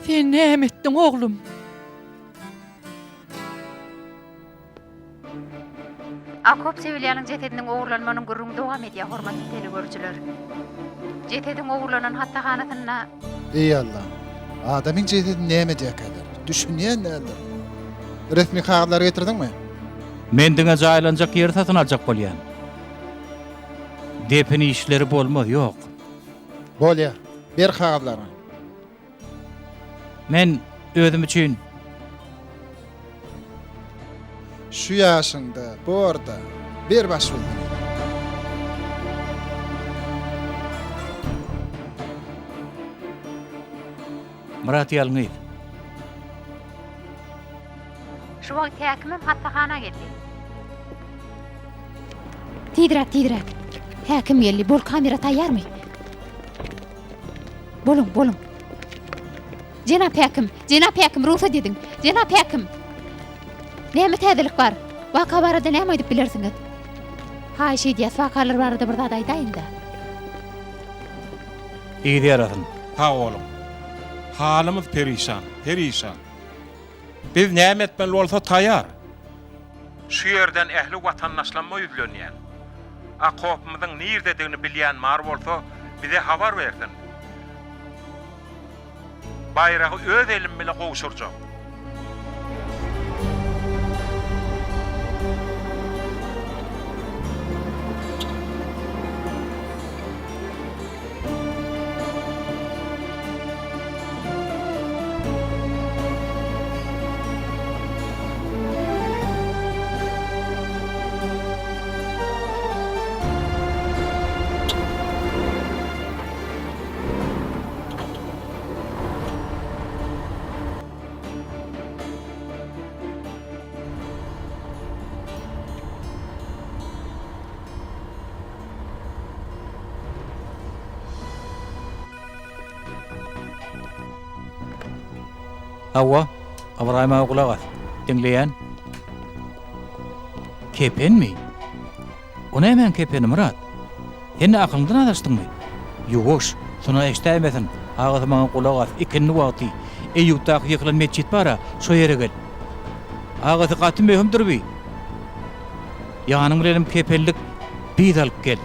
Sen näme etdiň oglum? Akop Selviýanyň jesedining ogurlanmanyň gürrüňi dowam edýär, hormatly telegörjüler. Jesediň ogurlanan hattahanasyna Ey Allah. Adamyň jesedi näme diýekler? Düşünýän nädir? Resmi kagylary getirdiňmi? Men diňe jaýlanjak ýer satyn aljak bolýan. Depini işleri bolmaz, ýok. Bolýar. Bir kagylary. Men özüm üçin Şu ýaşynda, borda bir baş boldy. Murat ýalňyz. şu wagt häkimim hattahana geldi. Tidirek. Häkim geldi. Bol kamera taýýarmy? Bolun. Jenap häkim, ruhsat ediň. Jenap häkim. Näme täzelik bar? Waka barada näme aýdyp bilersiňiz? Haýşy diýär, wakalar barada bir zat aýdaýyn da. Ýa-da ýarasyn. Ha oğlum. Halımız perişan. Biz näme etmeli bolsa taýar. Şu yerden ähli watandaşlanma ýüzlenýän. Akopmyzyň nirdedigini bilýän mar bolsa bize habar bersin. Bayragy öz elim bilen gowşurjak. Hawa, Abrahim'a kulak as. Dinleyen. Kepen mi? Ona hemen kepeni Murat. Sen aklından adaştın mı? Yoğuş, sonra eşteymesin. Ağzıma kulak as. İkinni vakti. Eyyut'taki yıkılan mescit bara, şu yere gel. Ağzı katı mühimdir bi. Yanım benim kepenlik bir dalıp gel.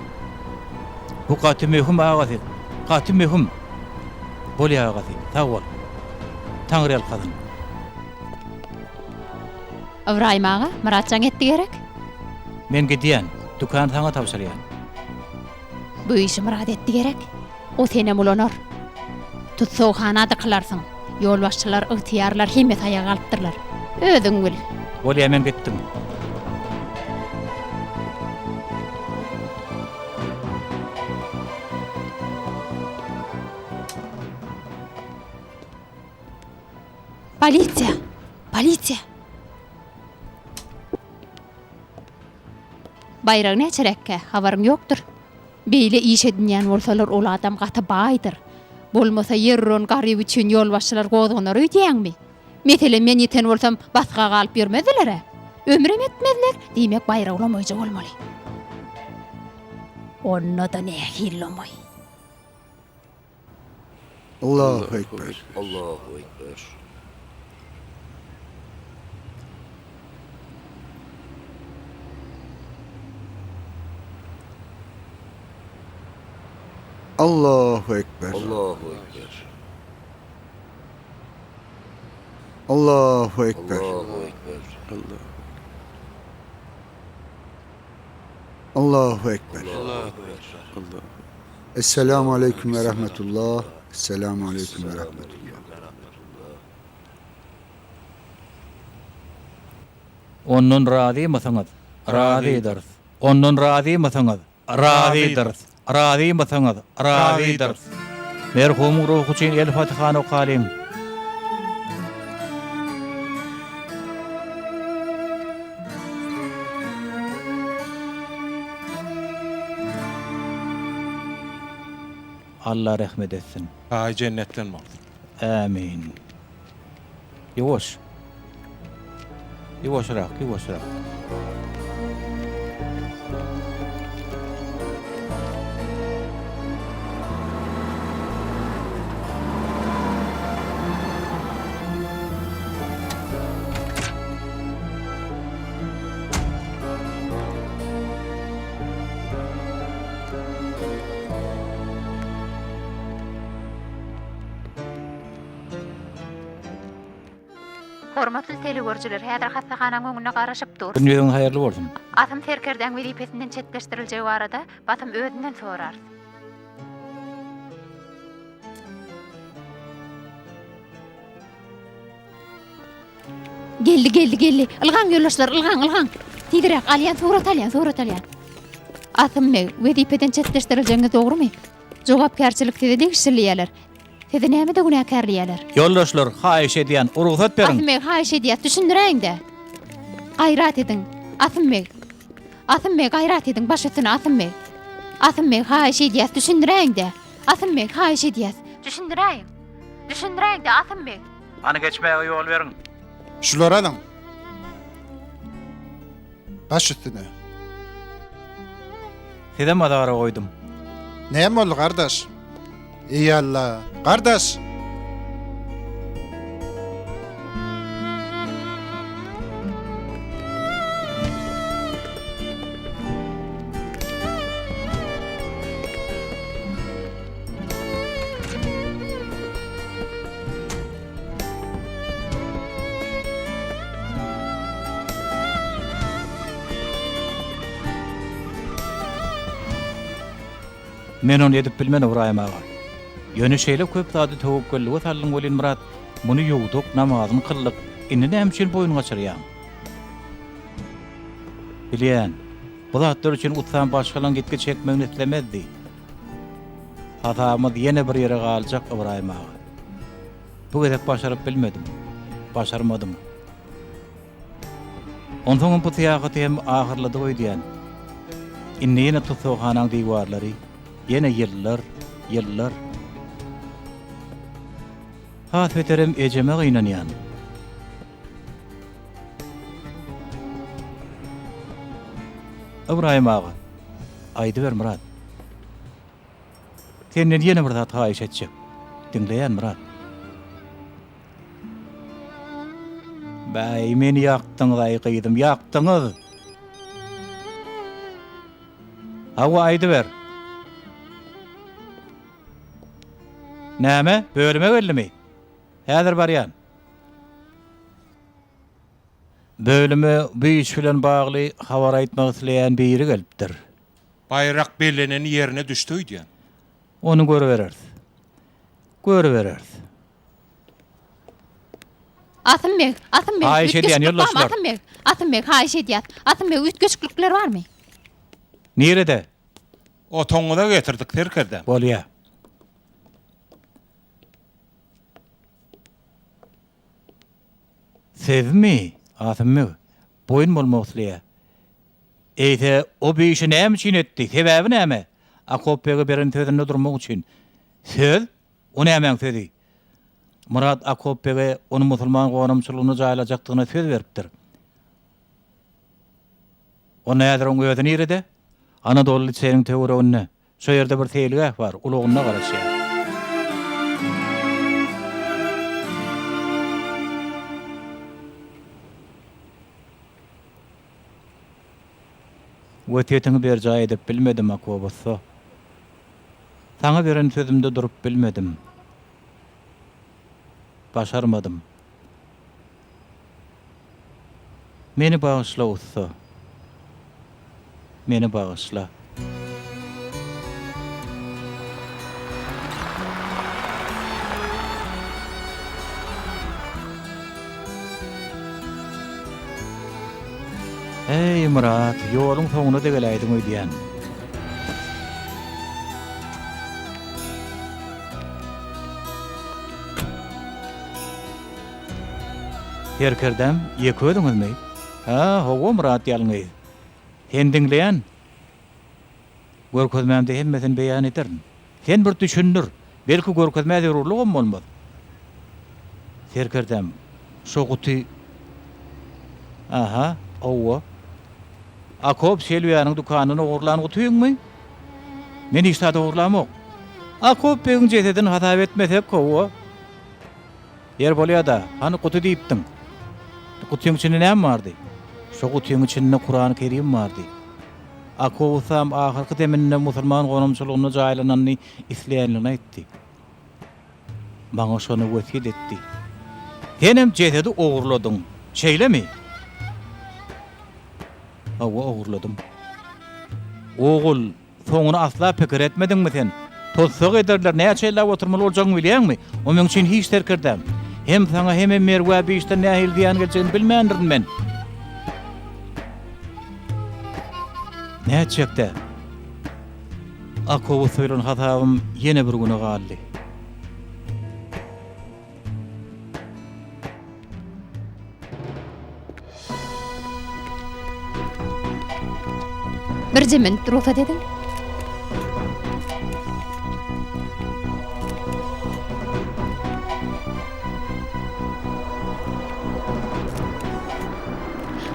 Bu katı mühim ağzı. Katı mühim. Boli ağzı. Sağ ol. Tanrı el kadın. Ibrahim ağa, Muratcan etdi gerek. Men gidiyen, dükkan sana tavsırıyan. Bu işi Murat etdi gerek. O sene mulanır. Tutsoğhanada kılarsın. Yol başçılar, ıhtiyarlar himmet ayağa alıptırlar. Ödün gül. Boli hemen gittim. Polisiya! Polisiya! Bayraq neçerekke, habarım yoktur. Beýle iş edinýän bolsalar ol adam gaty baýdyr. Bolmasa yerron garyp üçin yol başçylar gozgunar öýdýäňmi? Meselen men ýeten bolsam basga galyp bermediler. Ömrem etmediler, diýmek bayraq ulamaýjak bolmaly. Onna da ne hillamaý. Allahu Ekber. Allahu Ekber. Allahu Ekber. Allahu Ekber. Allahu Ekber. Allahu Ekber. Allahu Ekber. Allahu Ekber. Esselamu Aleyküm ve Rahmetullah. Esselamu Aleyküm ve Rahmetullah. Onun razı mısınız? Razıdır. Onun razı mısınız? Razıdır. Razı mısınız? Razıdır. Merhumun ruhu için El Fatiha'nı okuyalım. Allah rahmet etsin. Ay cennetten mi oldu? Amin. Yavaş. Yavaşarak, yavaşarak. Hormatly telegörjüler, häzir hastaxanaň öňüne garaşyp dur. Dünýäň haýyrly bolsun. Atym Terkerden welipetinden çetleşdiriljegi barada batym ödünden sorar. Geldi. Ilgan yollaşlar, ilgan. Tidirek, alyan, surat alyan. Atym welipetinden çetleşdiriljegi dogrymy? Jogapkärçilik tede degişdirýärler. Tede näme-de günäkärliýärler? Yoldaşlar, haýyş edýän, ruhsat berin. Atym haýyş edýär, düşündiräň-de. Gaýrat edin. Atym gaýrat edin, baş üstüne Atym haýyş edýär, düşündiräň-de. Atym haýyş edýär, düşündiräň-de Atym. Ana geçmäge ýol berin. Şular alın. Baş üstüne. Size madara koydum. Näme boldy kardeş? Ey Allah. Kardeş. Men onu edip bilmen Ibrahim ağa. Yönü şeýle köp zady tewekkellige sallyň bolyn Murat. Muny ýowduk, namazyny kyldyk. Indi näme boyun gaçyrýan? Bilýän, bu zatlar üçin utsam başgalan gitge çekmegini islemezdi. Hatamyz ýene bir ýere galjak Ibrahim ağa. Bu gezek başaryp bilmedim. Başarmadım. Ondan bu tiýagy hem ahyrlady goýdýan. Indi ýene tutsoğanaň diýwarlary, ýene ýyllar. Has veterem ejeme gynanýan. Ibrahim ağa, aýdy ber Murat. Senden ýene bir zat haýyş etjek. Dinleýän Murat. Bäý meni ýakdyňyz aýgydym, ýakdyňyz. Hawa aýdy ber. Näme? Bölüme geldimi? Häzir barýan. Bölüme bu iş bilen bagly habar aýtmak isleýän biri gelipdir. Bayrak belenen ýerine düşdi diýen. Onu görübereriz. Görübereriz. Asymbek, Haýyş edýän ýoldaşlar. Asymbek, haýyş edýär. Asymbek, ütgeçlikler barmy? Nerede? O toňuda getirdik terkerdem. Bolýa. Sevmi, asymy. Boyun bolmak isleýär. Eýse o bir işi näme üçin etdi? Sebäbi näme? Akopyga beren sözünde durmak üçin. Söz, o nämeň sözi? Murat Akopyga onu musulman gowramçylygyny jaýlajakdygyna söz beripdir. O näder oň özü nerede? Anadolu liseyiniň töwereginde. Şo ýerde bir teýlige bar, ulugyna garaşýar. Wetetiňi ber jaý edip bilmedim akobassa. Saňa beren sözümde durup bilmedim. Başarmadım. Meni bağışla usta. Meni bağışla. Ey Murat, yolun soňuna da geleýdiň öýdýän. Herkerdem, ýeködüňizmi? Ha, howa Murat ýalyňy. Sen diňleýän. Görkezmämde hemmesini beýan ederim. Sen bir düşünür, belki görkezmäde urlugam bolmaz. Herkerdem, şo guty. Aha, owa. Akop Selviýanyň dukanyny ogurlan gutyňmy? Men hiç taýda ogurlamok. Akop beň jeteden hatap etmesek owa. Yer bolýar-da, hany guty diýipdiň. Gutyň içinde näme bardy? Şo gutyň içinde Kur'an-ı Kerim bardy. Akowsam ahyrky deminde musulman gowramçylygyna jaýlanany isleýänligini aýtdy. Maňa şonu wesiýet etdi. Henem jetedi ogurladyň. Şeýlemi? Hawa ogurladım. Ogul, soňuny asla pikir etmediňmi sen? Tozsaq ederler, näçe çeýlap oturmaly boljagyny bilýärmi? O meň üçin hiç terkirdem. Hem saňa hem merwe bir işde nähil diýen gelýän bilmändirin men. Näçekde? Akowy söýlen hatawym ýene bir güne galdy. Bir jemen ruhsat ediň.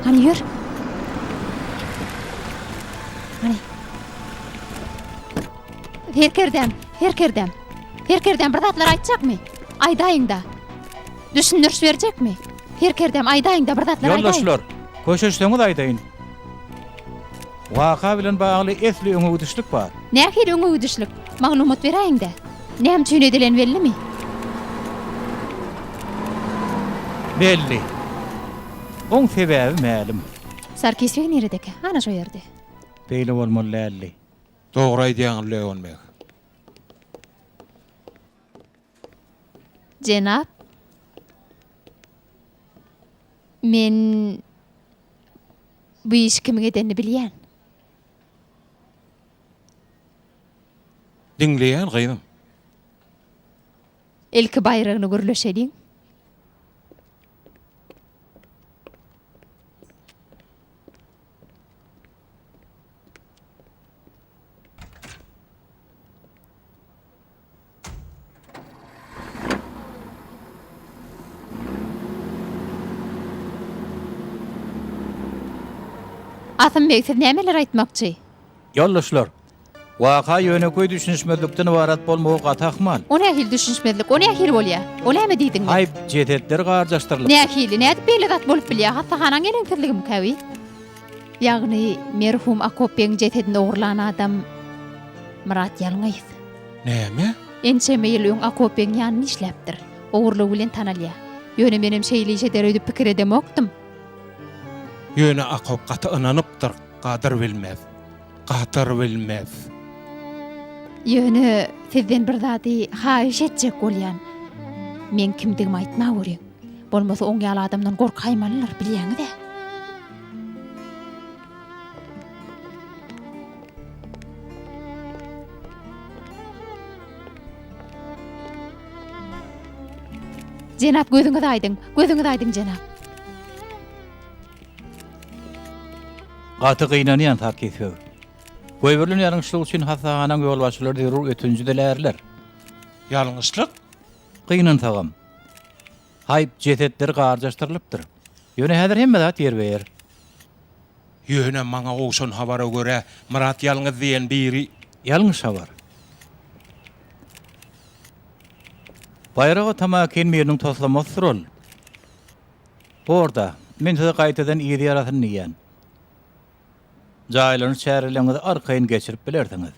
Hani yür. Hani. Herkerdem. Herkerdem bir zatlar aýtjakmy? Aýdaýyňda. Düşündürüş berjekmi? Herkerdem aýdaýyňda bir zatlar aýdaýyn. Yoldaşlar, köşeşdeňiz aýdaýyn. Waka bilen bagly esli öňe ödüşlük bar. Nähir öňe ödüşlük? Maglumat beräýiň-de. Näme üçin edilen bellimi? Belli. Oň sebäbi ma'lum. Sarkisbek neredeki? Ana şo ýerde. Beýle bolmaly lälli. Dogry aýdýan Leonmek. Jenap. Men bu iş kime edenini bilýän. Dinleýän gynam. Elki bayragyny görleşediň. Asım beksiz nämeler aýtmakçy? Yoldaşlar, waka ýöneköý düşünişmezlikden ibarat bolmagy gatakmal. O nähil düşünşmezlik, o nähil bolýar? O näme diýdiň? Aýp jetetler garjaşdyrlyp. Nähili, nädip beýle zat bolup bilýär? Hasahanan geleňsizligim käbi. Ýagny merhum Akopyň jetetini ogurlan adam Murat Ýalňaýyz. Näme? Ençeme ýyl öň Akopyň ýanyny işläpdir. Ogurlyk bilen tanalýar. Ýöne menem şeýliýe deredi pikir edemokdym. Ýöne akop gaty ynanypdyr, gadyr bilmez. Gatyr bilmez. Ýöne sizden bir zady haýyş etjek bolýan. Men kimdigimi aýtma görýän. Bolmasa oň ýaly adamdan gorkaýmalylar bilýäňi-de. Jenap gözüňiz aýdyň jenap. Gaty gynanýan takifö. Goýberlen ýarňyşlyk üçin hasahanan ýolbaşçylary derur ötünji dilerler. Ýalňyşlyk? Gynan tagam. Haýp jetetler garjaşdyrlypdyr. Ýöne häzir hemme zat ýer ber. Ýöne maňa oşun habara göre Murat Ýalňyz diýen biri Ýalňyş habar. Bayragy tamaken meniň toslamasdyr ol. Orda men size gaýtadan ýeri ýaratyny diýen. Jaýlaryny çärelerinizi arkaýyn geçirip bilerdiňiz.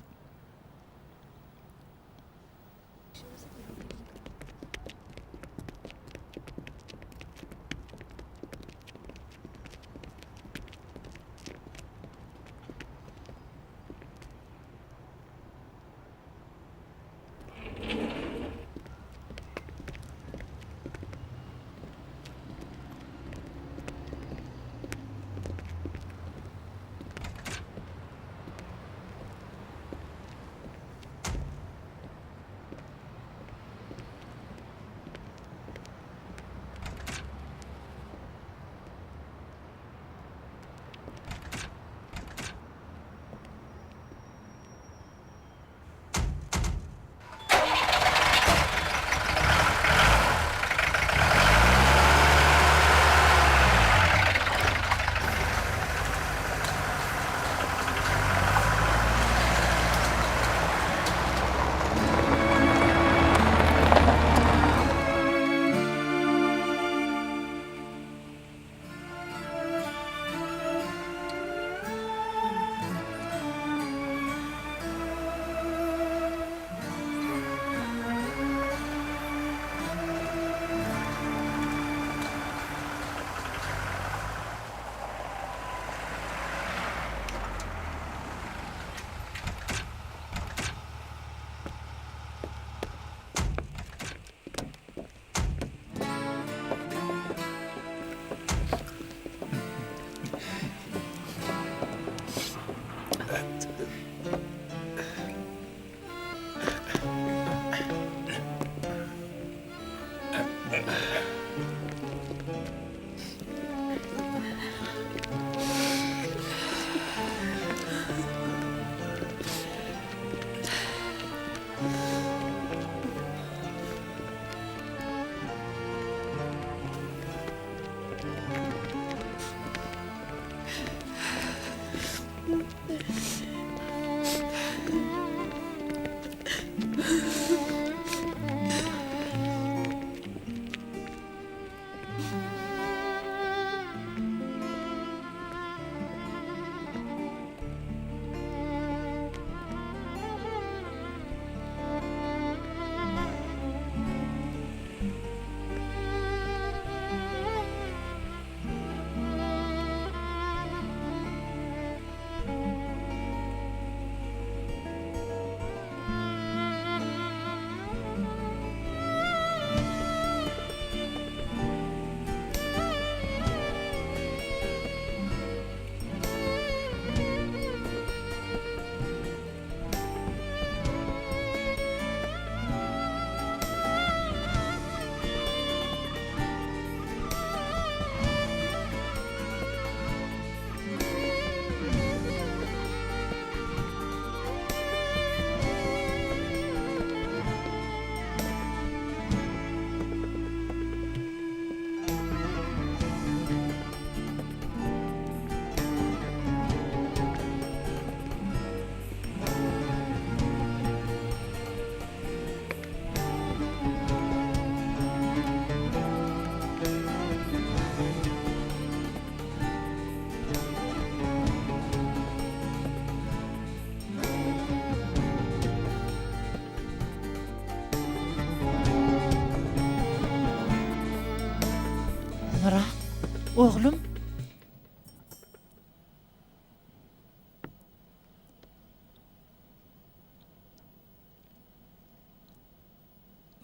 Oğlum,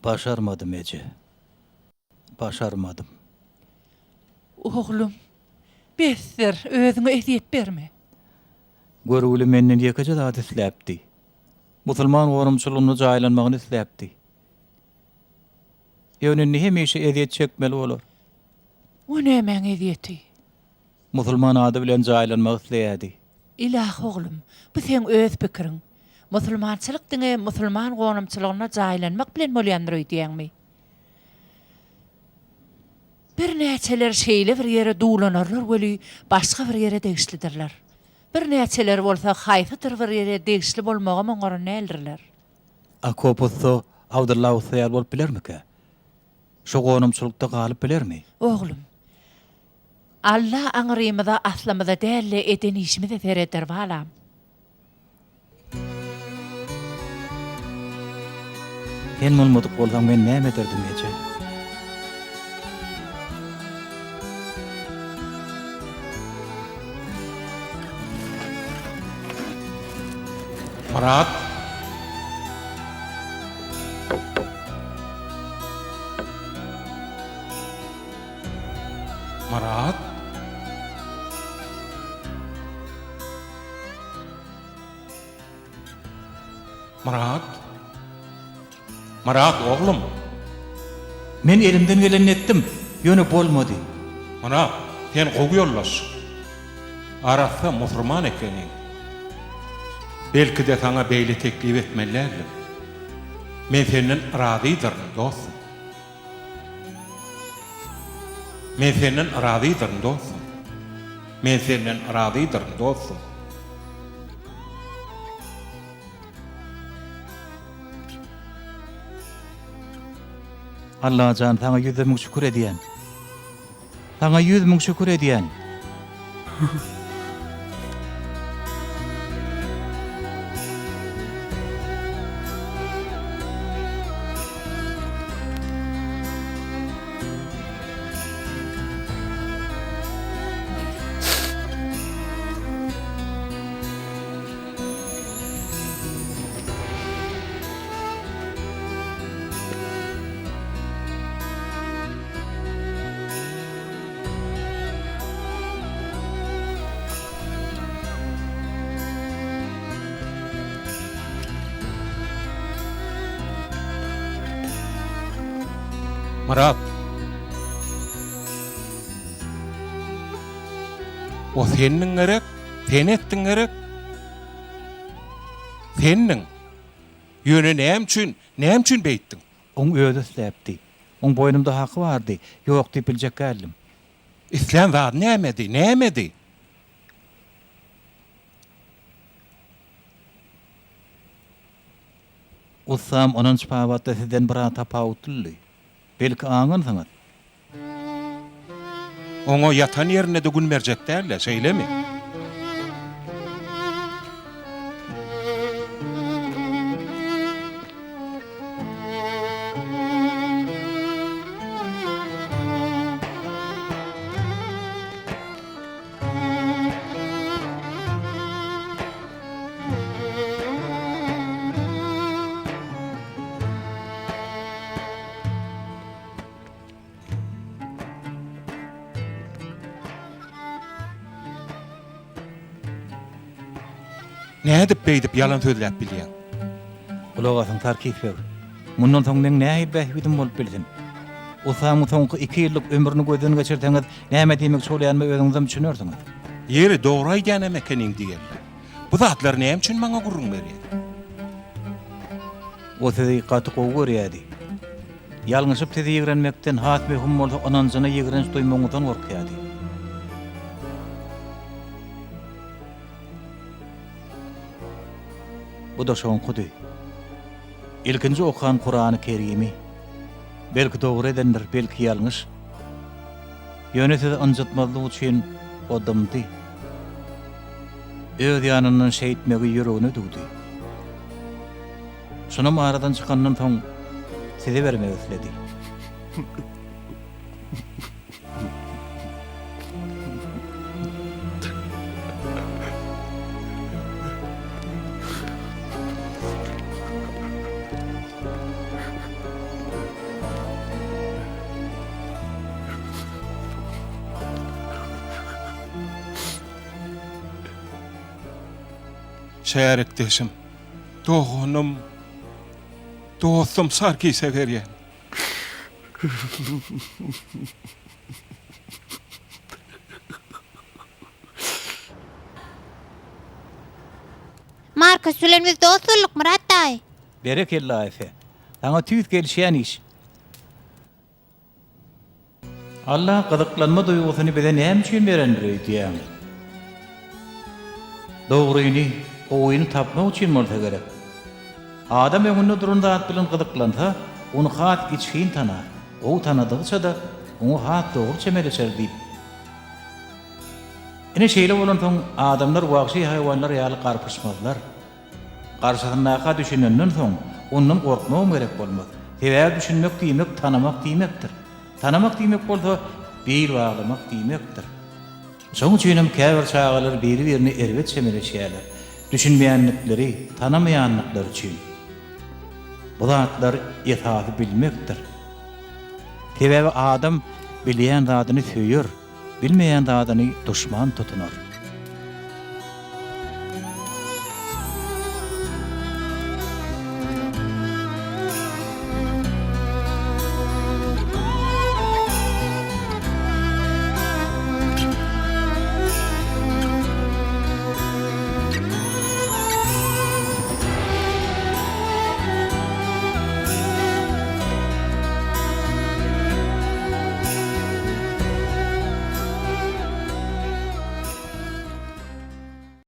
Başarmadım Ece. Başarmadım. oğlum. Besser, özüňe eziyet berme. Görüwli menden ýekeje zat isläpdi. Musulman gorumçylygyny jaýlanmagyny isläpdi. Ýöne hemişe eziyet çekmeli bolar. O nämen eziyeti? Musulman ady bilen jaýlanmak isleýärdi. İlah oğlum, bu sen öz pikirin. Musulmançylyk diňe musulman gorumçylygyna jaýlanmak bilen bolýandyr diýäňmi? Bir näçeler şeýle bir ýere duýlanarlar weli başga bir ýere degişlidirler. Bir näçeler bolsa haýsydyr bir ýere degişli bolmagy moňary näildirler. Akoposo Abdullah Usyal bolup bilermike? Şo gorumçylykda galyp bilermi? Oğlum, Allah aňrymyda aslamyda dälle eden işimize sereder balam. Sen bolmadyk bolsam men näme ederdim Ece? Murat. Murat. Murat. Murat oğlum. Men elimden geleni etdim. Ýöne bolmady. Murat, sen gowy ýollaş. Arafda musulman ekeniň. Belki de sana beýle teklip etmellerdim. Men senden razydyrum dostum. Men senden razydyrum dostum. Men senden razydyrum dostum. Allah can sana 100.000 şükür ediyen. Sana 100.000 şükür ediyen. Murat. O senin gerek, sen ettin gerek. Senin. Yönü näme üçin beýtdiň? On öýde isläpdi. On boynumda haky bardy. Ýok diýip biljek geldim. İslam zat nämedi? Ussam onun spawatta sizden bir tapawutly. Belki aňyn saňat. Oňa yatan ýerine de gün berjek dälle, şeýlemi? Ne edip beýdip yalan sözläp bilýän? Ulagasyň tarkipler. Mundan soň men näme bähbidim bolup bildim. Ussam soňky 2 ýyllyk ömrüni gözden geçirdiňiz, näme diýmek şolýanmy özüňizem düşünürsiňiz. Ýeri dogry aýdýan ekeniň diýerler. Bu zatlar näme üçin maňa gurrun berýär? O sizi gaty gowy görýärdi. Ýalňyşyp sizi ýigrenmekden hasby hum bolsa onanjyna ýigrenç duýmagyňdan gorkýardy. Bu da şoňkudy. İlkinji okuyan Kur'an-ı Kerimi. Belki dogry edendir, belki ýalňyş. Ýöne sizi anjatmalyk üçin odamdy. Öz ýanyndan şeýitmegi ýüregine dugdy. Şonam aradan çykandan soň sizi bermek isledi. şärekdeşim, dogunum, dostum Sarkis'e berýän. Marka sülenimiz dostluk Murat dayı. Berekella efe. Sana tüyüt gelişen iş. Allah gıdıklanma duygusunu bize ne için verendir diyen. Doğruyunu, oyunu tapmak için molta gerek. Adam önünde durunda at bilen gıdıklansa, onu hat geçkin tanar. O tanıdıkça da onu hat doğru çemeleşer deyip. Ine şeyle olan son adamlar vahşi hayvanlar ýaly garpışmazlar. Garşysyna düşünenden soň ondan gorkmam gerek bolmaz. Sebäbi düşünmek diýmek tanamak diýmekdir. Tanamak diýmek bolsa bir baglamak diýmekdir. Şoň üçin hem käbir çağalar biri-birini erwet çemeleşýärler. Düşünmeýänlikleri, tanamaýanlykları üçin. Bu zatlar ýetaty bilmekdir. Sebäbi adam bilýän zadyny söýür, bilmeýän zadyny duşman tutunar.